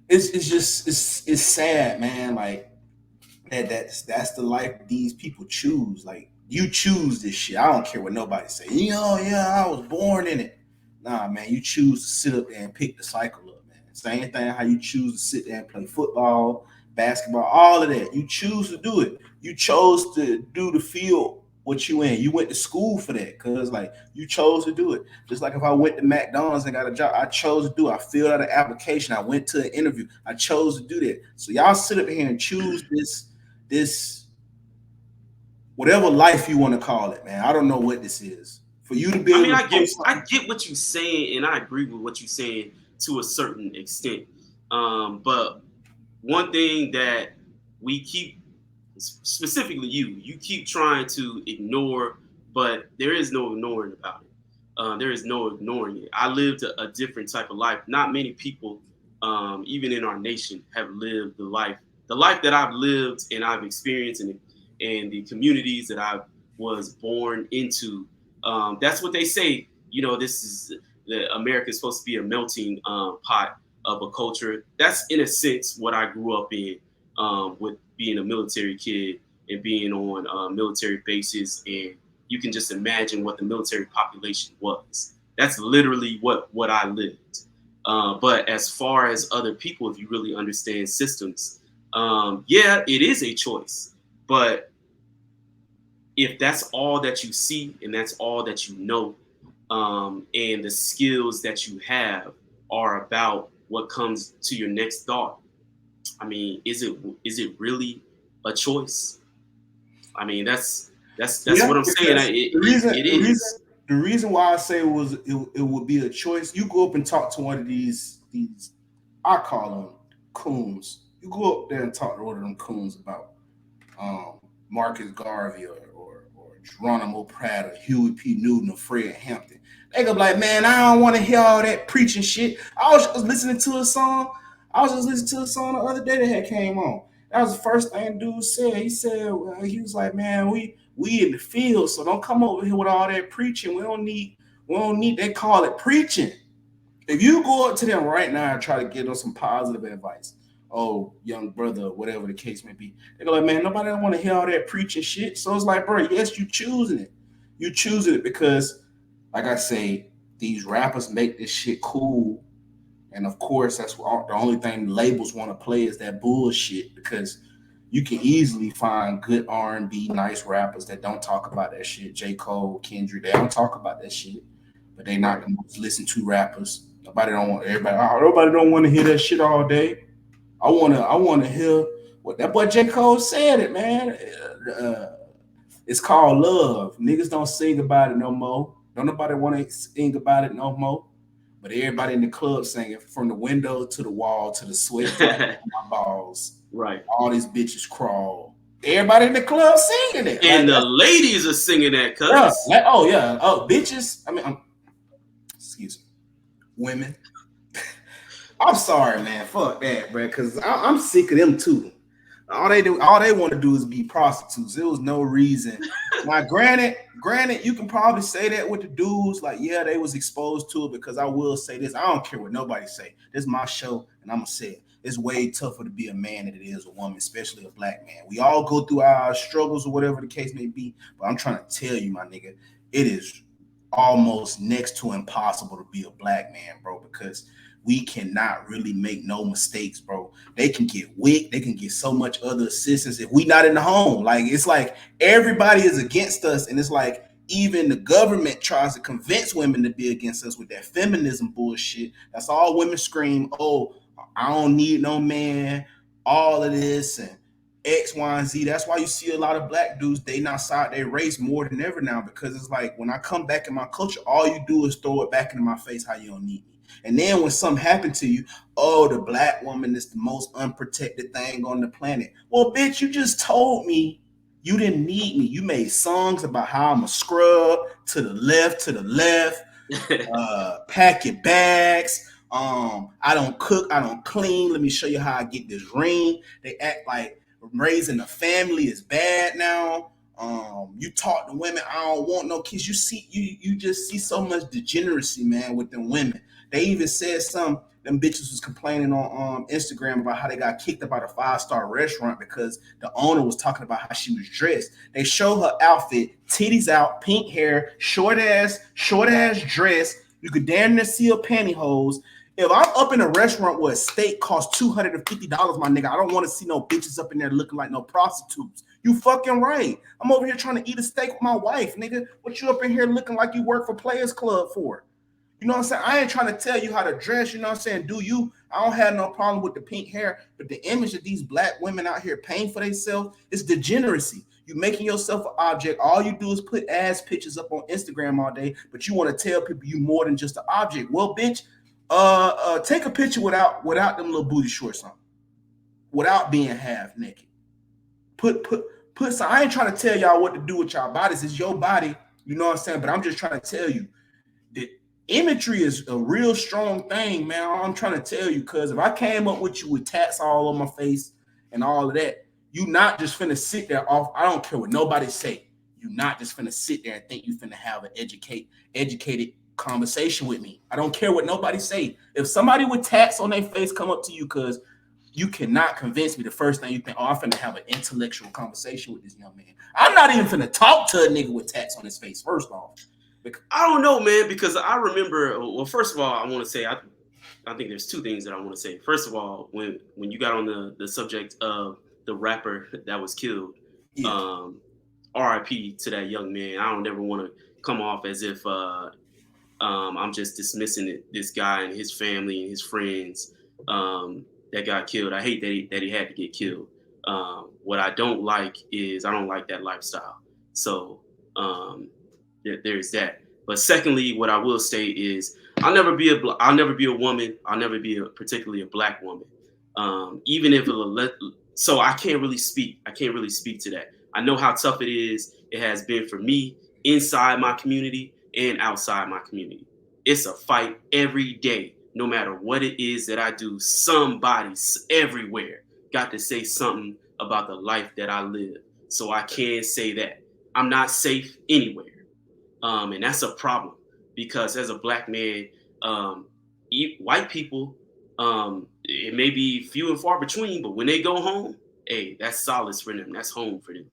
just it's sad, man. Like that's the life these people choose. Like you choose this shit. I don't care what nobody say. Yeah, I was born in it. Nah, man, you choose to sit up there and pick the cycle up, man. Same thing how you choose to sit there and play football, basketball, all of that. You choose to do it. You chose to do the field what you in. You went to school for that, cause like you chose to do it. Just like if I went to McDonald's and got a job, I chose to do it. I filled out an application. I went to an interview. I chose to do that. So y'all sit up here and choose this whatever life you want to call it, man. I don't know what this is. For you to be able I get what you're saying, and I agree with what you're saying to a certain extent. But one thing that we keep, specifically you keep trying to ignore, but there is no ignoring about it. There is no ignoring it. I lived a different type of life. Not many people, even in our nation, have lived the life that I've lived and I've experienced, and the communities that I was born into. That's what they say. This is America is supposed to be a melting pot of a culture. That's in a sense what I grew up in, with being a military kid and being on military bases, and you can just imagine what the military population was. That's literally what I lived. But as far as other people, if you really understand systems, yeah, it is a choice. But if that's all that you see and that's all that you know, and the skills that you have are about what comes to your next thought, I mean, is it really a choice? I mean, that's what I'm saying. It is. The reason why I say it would be a choice. You go up and talk to one of these I call them coons. You go up there and talk to one of them coons about Marcus Garvey or Geronimo Pratt or Huey P. Newton or Fred Hampton. They go be like, man, I don't want to hear all that preaching shit. I was just listening to a song. The other day that had came on. That was the first thing dude said. He said, well, he was like, man, we in the field, so don't come over here with all that preaching. We don't need. They call it preaching. If you go up to them right now and try to give them some positive advice, oh, young brother, whatever the case may be, they go like, man, nobody don't want to hear all that preaching shit. So it's like, bro, yes, you choosing it. You choosing it because, like I say, these rappers make this shit cool. And of course, that's what the only thing labels want to play is that bullshit, because you can easily find good R&B, nice rappers that don't talk about that shit. J. Cole, Kendrick, they don't talk about that shit, but they not the most listened to rappers. Nobody don't want to hear that shit all day. I wanna hear what that boy J. Cole said it, man. It's called love. Niggas don't sing about it no more. Don't nobody want to sing about it no more. But everybody in the club singing from the window to the wall to the sweat my balls. Right. All these bitches crawl. Everybody in the club singing it. And like, the ladies are singing that, cuz. Yeah, bitches. I mean, excuse me. Women. I'm sorry, man. Fuck that, bro. Because I'm sick of them too. All they want to do is be prostitutes. There was no reason. Now, granted, you can probably say that with the dudes. Like, yeah, they was exposed to it, because I will say this. I don't care what nobody say. This is my show, and I'm gonna say it. It's way tougher to be a man than it is a woman, especially a black man. We all go through our struggles or whatever the case may be. But I'm trying to tell you, my nigga, it is almost next to impossible to be a black man, bro, because we cannot really make no mistakes, bro. They can get weak. They can get so much other assistance if we not in the home. Like, it's like everybody is against us. And it's like even the government tries to convince women to be against us with that feminism bullshit. That's all women scream, oh, I don't need no man, all of this and X, Y, and Z. That's why you see a lot of black dudes dating outside their race more than ever now, because it's like when I come back in my culture, all you do is throw it back into my face how you don't need me. And then when something happened to you, oh, the black woman is the most unprotected thing on the planet. Well, bitch, you just told me you didn't need me. You made songs about how I'm a scrub to the left, pack your bags. I don't cook, I don't clean. Let me show you how I get this ring. They act like raising a family is bad now. You talk to women, I don't want no kids. You just see so much degeneracy, man, with them women. They even said something them bitches was complaining on Instagram about how they got kicked out of a 5-star restaurant because the owner was talking about how she was dressed. They show her outfit, titties out, pink hair, short ass dress. You could damn near see her pantyhose. If I'm up in a restaurant where a steak costs $250, my nigga, I don't want to see no bitches up in there looking like no prostitutes. You fucking right. I'm over here trying to eat a steak with my wife, nigga. What you up in here looking like you work for Players Club for? You know what I'm saying? I ain't trying to tell you how to dress, you know what I'm saying? Do you? I don't have no problem with the pink hair, but the image of these black women out here paying for themselves is degeneracy. You making yourself an object. All you do is put ass pictures up on Instagram all day, but you want to tell people you more than just an object. Well, bitch, take a picture without them little booty shorts on, without being half naked. Put some. I ain't trying to tell y'all what to do with y'all bodies. It's your body, you know what I'm saying? But I'm just trying to tell you that imagery is a real strong thing, man. I'm trying to tell you, because if I came up with you with tats all on my face and all of that, you not just finna sit there off. I don't care what nobody say. You not just finna sit there and think you finna have an educated conversation with me. I don't care what nobody say. If somebody with tats on their face come up to you, because you cannot convince me, the first thing you think, oh, I'm finna have an intellectual conversation with this young man. I'm not even finna talk to a nigga with tats on his face, first off. I don't know, man, because I remember, well, first of all, I want to say, I think there's two things that I want to say. First of all, when you got on the subject of the rapper that was killed, yeah. RIP to that young man. I don't ever want to come off as if I'm just dismissing this guy and his family and his friends that got killed. I hate that he had to get killed. What I don't like is I don't like that lifestyle. So there's that. But secondly, what I will say is I'll never be a woman. I'll never be particularly a black woman. Even if so I can't really speak to that. I know how tough it is. It has been for me inside my community and outside my community. It's a fight every day, no matter what it is that I do. Somebody everywhere got to say something about the life that I live. So I can say that I'm not safe anywhere. And that's a problem, because as a black man, white people, it may be few and far between, but when they go home, hey, that's solace for them. That's home for them.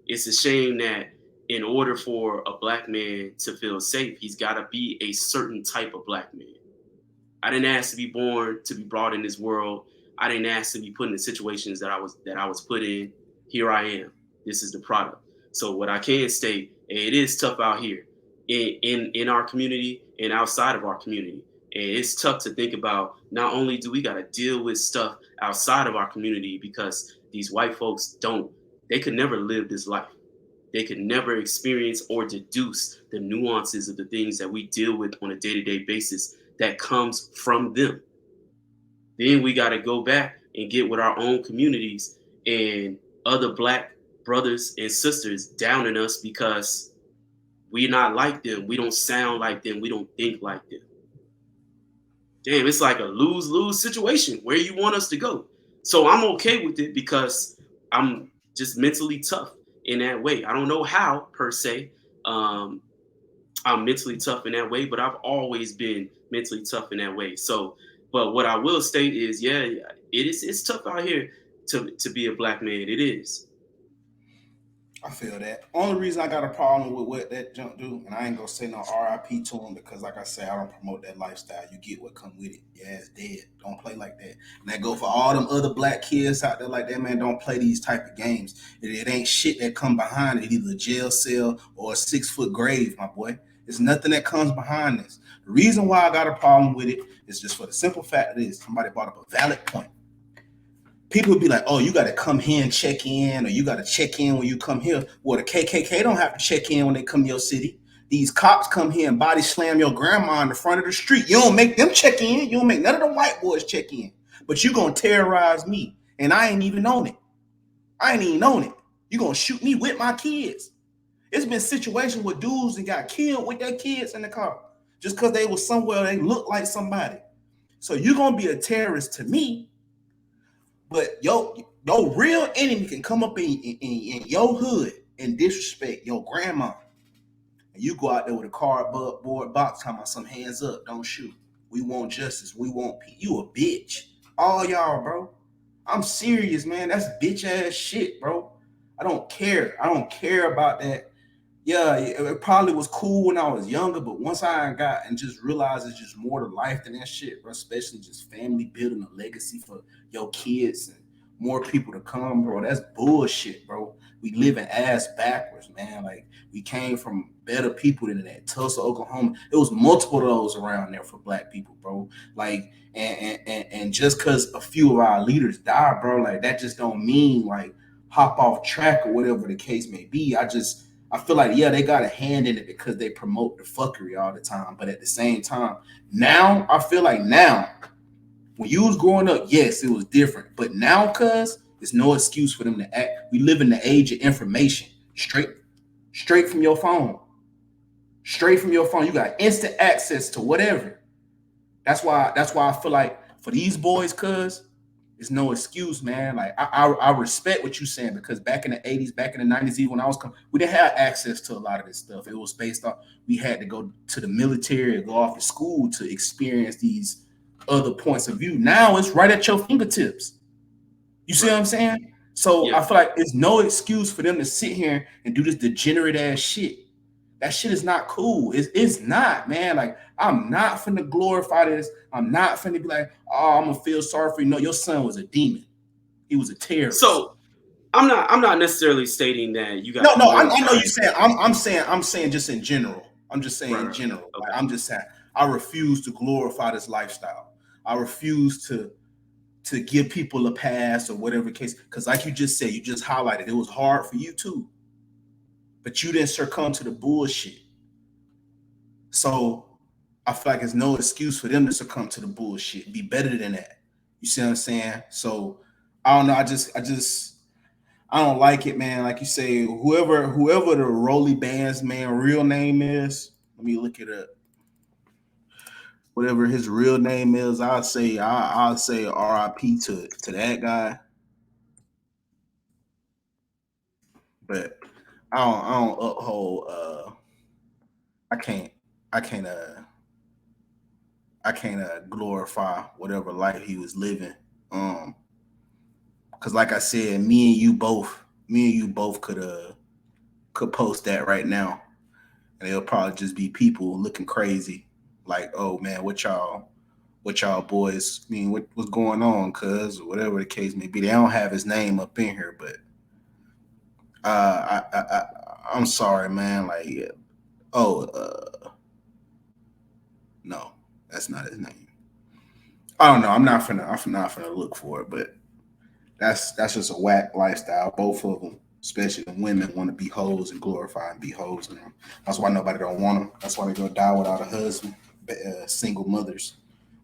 It's a shame that in order for a black man to feel safe, he's got to be a certain type of black man. I didn't ask to be born, to be brought in this world. I didn't ask to be put in the situations that I was put in. Here I am. This is the product. So what I can state, it is tough out here in our community and outside of our community. And it's tough to think about, not only do we got to deal with stuff outside of our community, because these white folks they could never live this life. They could never experience or deduce the nuances of the things that we deal with on a day-to-day basis that comes from them. Then we got to go back and get with our own communities and other black brothers and sisters down in us because we're not like them. We don't sound like them. We don't think like them. Damn, it's like a lose-lose situation. Where you want us to go? So I'm okay with it because I'm just mentally tough in that way. I don't know how, per se. I'm mentally tough in that way, but I've always been mentally tough in that way. So, but what I will state is, yeah, it's tough out here to be a black man. It is. I feel that. Only reason I got a problem with what that junk do, and I ain't gonna say no RIP to him, because like I say, I don't promote that lifestyle. You get what come with it. Your ass dead. Don't play like that. And that go for all them other black kids out there like that, man. Don't play these type of games. It ain't shit that come behind it, either a jail cell or a 6-foot grave, my boy. There's nothing that comes behind this. The reason why I got a problem with it is just for the simple fact that is somebody brought up a valid point. People would be like, oh, you got to come here and check in, or you got to check in when you come here. Well, the KKK don't have to check in when they come to your city. These cops come here and body slam your grandma in the front of the street. You don't make them check in. You don't make none of the white boys check in. But you going to terrorize me, and I ain't even on it. You going to shoot me with my kids. It's been situations where dudes that got killed with their kids in the car just because they was somewhere they look like somebody. So you're going to be a terrorist to me. But your real enemy can come up in your hood and disrespect your grandma. And you go out there with a cardboard box talking about some hands up, don't shoot. We want justice. We want peace. You a bitch. All y'all, bro. I'm serious, man. That's bitch ass shit, bro. I don't care. I don't care about that. Yeah, it probably was cool when I was younger, but once I got and just realized it's just more to life than that shit, bro. Especially just family building a legacy for your kids and more people to come, bro. That's bullshit, bro. We living ass backwards, man. Like we came from better people than that. Tulsa, Oklahoma. It was multiple of those around there for black people, bro. Like and just because a few of our leaders died, bro, like that just don't mean like hop off track or whatever the case may be. I feel like, yeah, they got a hand in it because they promote the fuckery all the time. But at the same time, now I feel like now, when you was growing up, yes, it was different. But now, cuz, there's no excuse for them to act. We live in the age of information. Straight from your phone. Straight from your phone. You got instant access to whatever. That's why I feel like for these boys, cuz, it's no excuse, man. Like I respect what you're saying because back in the 80s, back in the 90s, even when I was coming, we didn't have access to a lot of this stuff. It was based off we had to go to the military or go off to school to experience these other points of view. Now it's right at your fingertips. You see what I'm saying? So Yeah. I feel like it's no excuse for them to sit here and do this degenerate ass shit. That shit is not cool. It's not, man. Like, I'm not finna glorify this. I'm not finna be like, oh, I'm gonna feel sorry for you. No, your son was a demon. He was a terrorist. So I'm not necessarily stating that you got No, to no, I know glorify. you're saying. I'm saying just in general. I'm just saying Right, in right. general. Like, Okay. I'm just saying I refuse to glorify this lifestyle. I refuse to give people a pass or whatever case. Because like you just said, you just highlighted, it was hard for you too, but you didn't succumb to the bullshit. So I feel like there's no excuse for them to succumb to the bullshit. Be better than that. You see what I'm saying? So I don't know. I don't like it, man. Like you say, whoever the Rolly Band's man real name is, let me look it up. Whatever his real name is, I'll say R.I.P. to that guy. But I don't uphold I can't I can't glorify whatever life he was living. Um because like I said, me and you both could post that right now, and it'll probably just be people looking crazy, like, oh man, what y'all boys, I mean, what's going on, cuz, or whatever the case may be. They don't have his name up in here, but I'm sorry, man. Like, oh, no, that's not his name. I don't know. I'm not finna look for it, but that's just a whack lifestyle. Both of them, especially the women, want to be hoes and glorify and be hoes now. That's why nobody don't want them. That's why they gonna die without a husband. Single mothers.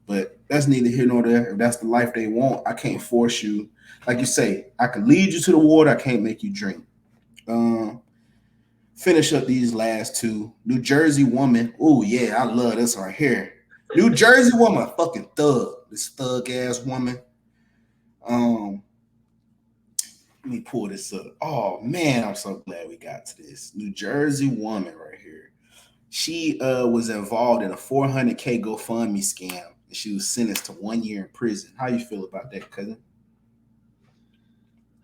But that's neither here nor there. If that's the life they want, I can't force you. Like you say, I can lead you to the water. I can't make you drink. Um, Finish up these last two. New Jersey woman. Oh yeah, I love this right here. New Jersey woman, fucking thug. This thug ass woman. Um, Let me pull this up. Oh man, I'm so glad we got to this. New Jersey woman right here. She was involved in a 400K GoFundMe scam, and she was sentenced to 1 year in prison. How you feel about that, cousin?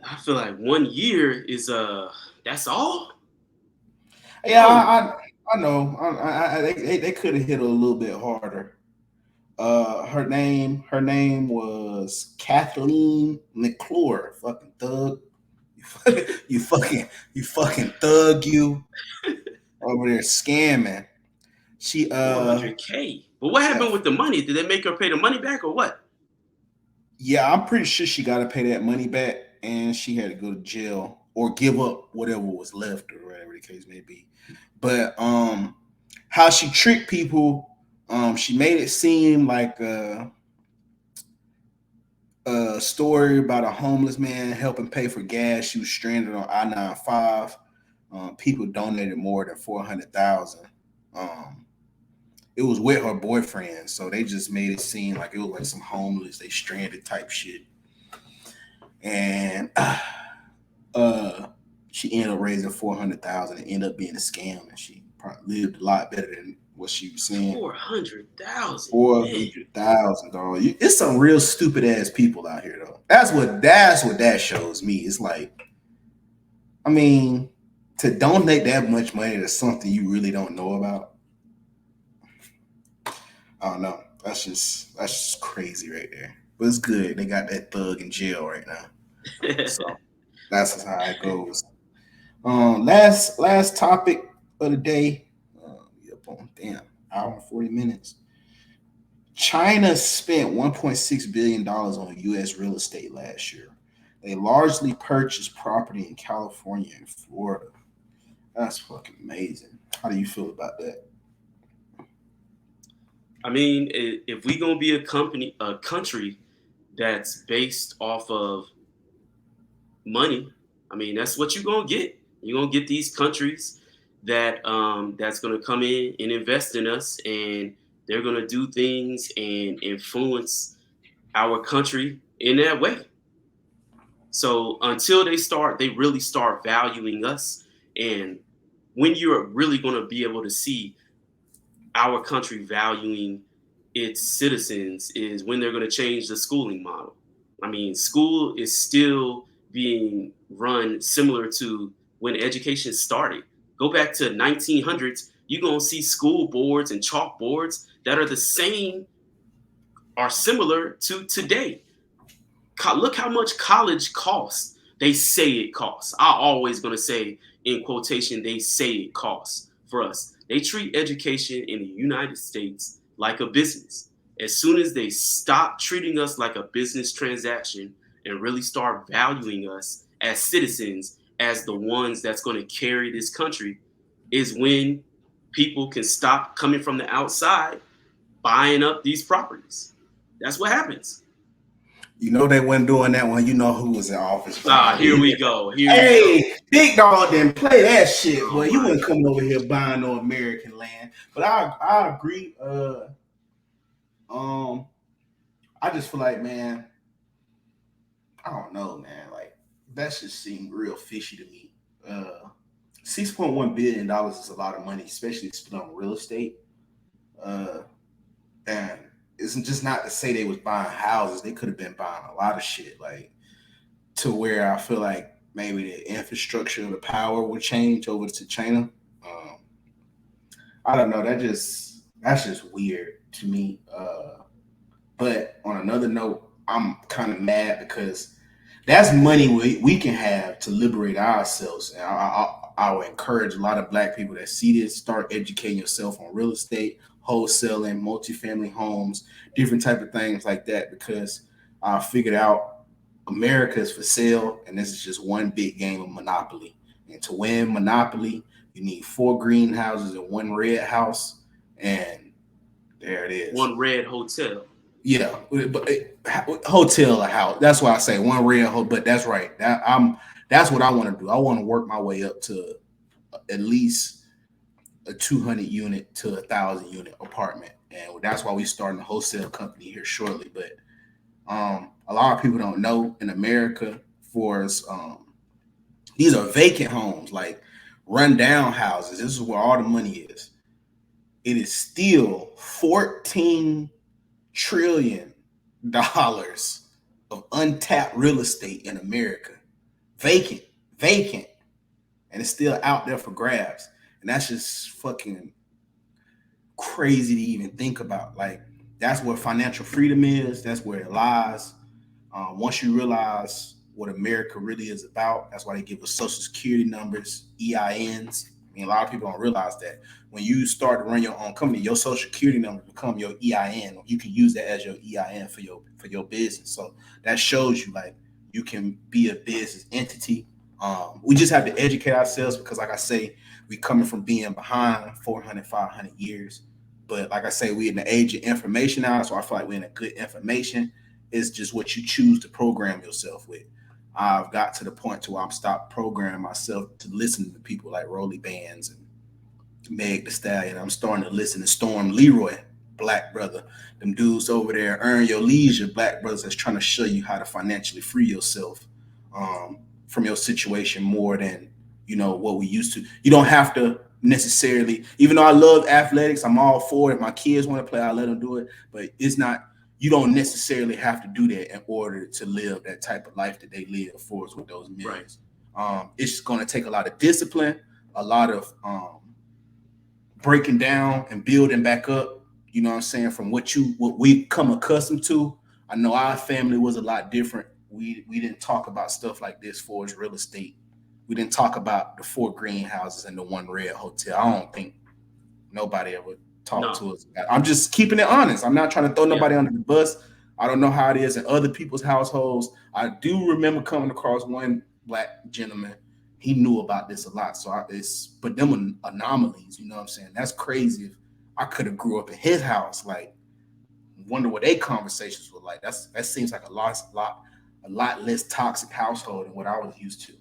I feel like 1 year is that's all. Yeah, Oh, I know. They could have hit her a little bit harder. Her name was Kathleen McClure. Fucking thug. You fucking thug, you over there scamming. She 400K. But what yeah, happened with the money? Did they make her pay the money back or what? yeah, I'm pretty sure she got to pay that money back, and she had to go to jail or give up whatever was left or whatever the case may be. But how she tricked people, she made it seem like a story about a homeless man helping pay for gas. She was stranded on I-95. People donated more than 400,000. Um, it was with her boyfriend, so they just made it seem like it was like some homeless, they stranded type shit. And uh, She ended up raising 400,000 and ended up being a scam, and she probably lived a lot better than what she was saying. 400,000. 400,000, dog. It's some real stupid ass people out here, though. That's what that shows me. It's like, I mean, to donate that much money to something you really don't know about, I don't know. That's just crazy right there. But it's good. They got that thug in jail right now. So that's how it goes. Last topic of the day. Up on hour and 40 minutes. China spent $1.6 billion on U.S. real estate last year. They largely purchased property in California and Florida. That's fucking amazing. How do you feel about that? I mean, if we gonna be a country that's based off of money, I mean, that's what you're gonna get. You're gonna get these countries that's gonna come in and invest in us, and they're gonna do things and influence our country in that way. So until they really start valuing us, and when you're really gonna be able to see our country valuing its citizens is when they're going to change the schooling model. I mean, school is still being run similar to when education started. Go back to 1900s, you're going to see school boards and chalkboards that are the same, are similar to today. Look how much college costs. They say it costs. I'm always going to say, in quotation, they say it costs for us. They treat education in the United States like a business. As soon as they stop treating us like a business transaction and really start valuing us as citizens, as the ones that's going to carry this country, is when people can stop coming from the outside buying up these properties. That's what happens. You know they weren't doing that when you know who was in office. Here we go. Big Dog didn't play that shit. Boy, you wouldn't come over here buying no American land. But I agree. I just feel like, man, I don't know, man. Like that just seemed real fishy to me. $6.1 billion is a lot of money, especially spent on real estate. And it's just not to say they was buying houses. They could have been buying a lot of shit, like to where I feel like maybe the infrastructure of the power would change over to China. I don't know. That's just weird to me. But on another note, I'm kind of mad because that's money we can have to liberate ourselves. And I would encourage a lot of Black people that see this, start educating yourself on real estate, wholesaling, multifamily homes, different type of things like that, because I figured out America is for sale, and this is just one big game of Monopoly. And to win Monopoly, you need 4 greenhouses and 1 red house, and there it is. 1 red hotel. Yeah, but hotel or house. That's why I say 1 red hotel. But that's right. That's what I want to do. I want to work my way up to at least a 200 unit to 1,000 unit apartment, and that's why we starting a wholesale company here shortly. But a lot of people don't know in America, these are vacant homes, like run down houses. This is where all the money is. It is still $14 trillion of untapped real estate in America, vacant, and it's still out there for grabs. And that's just fucking crazy to even think about. Like, that's where financial freedom is. That's where it lies. Once you realize what America really is about, that's why they give us social security numbers, EINs. I mean, a lot of people don't realize that when you start to run your own company, your social security number become your EIN. You can use that as your EIN for your business. So that shows you like you can be a business entity. We just have to educate ourselves because, like I say, we coming from being behind 400, 500 years. But like I say, we in the age of information now, so I feel like we're in a good information. It's just what you choose to program yourself with. I've got to the point to where I'm stopped programming myself to listen to people like Rolly Bands and Meg Thee Stallion. I'm starting to listen to Storm Leroy, Black brother. Them dudes over there, Earn Your Leisure, Black brothers that's trying to show you how to financially free yourself from your situation more than what we used to. You don't have to necessarily, even though I love athletics, I'm all for it. If my kids want to play, I let them do it. But it's not, you don't necessarily have to do that in order to live that type of life that they live for us with those millions. Right. It's going to take a lot of discipline, a lot of breaking down and building back up, you know what I'm saying, from what we come accustomed to. I know our family was a lot different. We didn't talk about stuff like this for as real estate. We didn't talk about the 4 greenhouses and the 1 red hotel. I don't think nobody ever talked to us about it. I'm just keeping it honest. I'm not trying to throw nobody under the bus. I don't know how it is in other people's households. I do remember coming across one black gentleman. He knew about this a lot. So but them anomalies, you know what I'm saying? That's crazy. If I could have grew up in his house, like, wonder what their conversations were like. That seems like a lot less toxic household than what I was used to.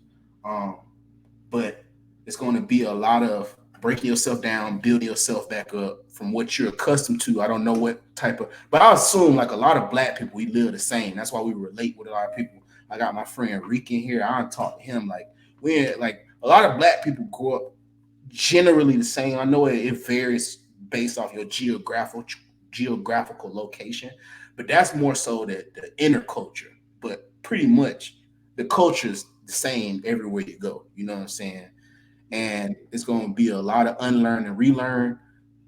But it's going to be a lot of breaking yourself down, building yourself back up from what you're accustomed to. I don't know what type of, but I assume like a lot of black people, we live the same. That's why we relate with a lot of people. I got my friend Rick in here. I talk to him like a lot of black people grow up generally the same. I know it varies based off your geographical location, but that's more so the inner culture. But pretty much the culture is the same everywhere you go. You know what I'm saying? And it's going to be a lot of unlearn and relearn,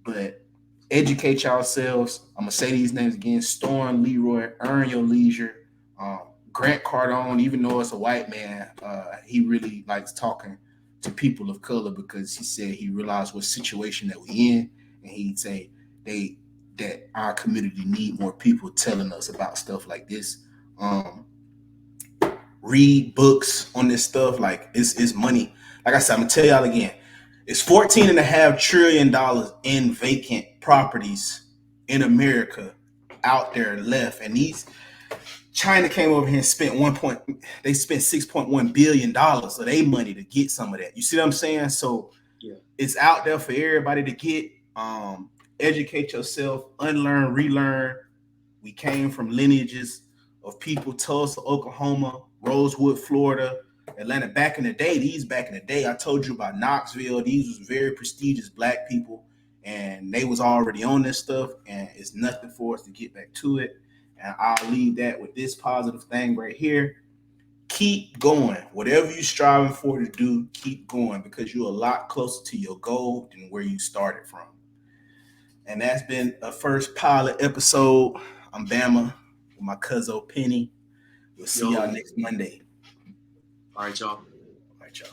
but educate yourselves. I'm going to say these names again: Storm, Leroy, Earn Your Leisure, Grant Cardone. Even though it's a white man, he really likes talking to people of color because he said he realized what situation that we in, and he'd say that our community need more people telling us about stuff like this. Read books on this stuff. Like it's money. Like I said, I'm gonna tell y'all again, it's $14.5 trillion in vacant properties in America out there left. And China came over here and spent $6.1 billion of their money to get some of that. You see what I'm saying? So it's out there for everybody to get. Educate yourself, unlearn, relearn. We came from lineages of people, Tulsa, Oklahoma, Rosewood, Florida, Atlanta. Back in the day, I told you about Knoxville. These was very prestigious black people, and they was already on this stuff, and it's nothing for us to get back to it. And I'll leave that with this positive thing right here. Keep going. Whatever you're striving for to do, keep going, because you're a lot closer to your goal than where you started from. And that's been a first pilot episode. I'm Bama with my cousin Penny. We'll see y'all next Monday. All right, y'all. All right, y'all.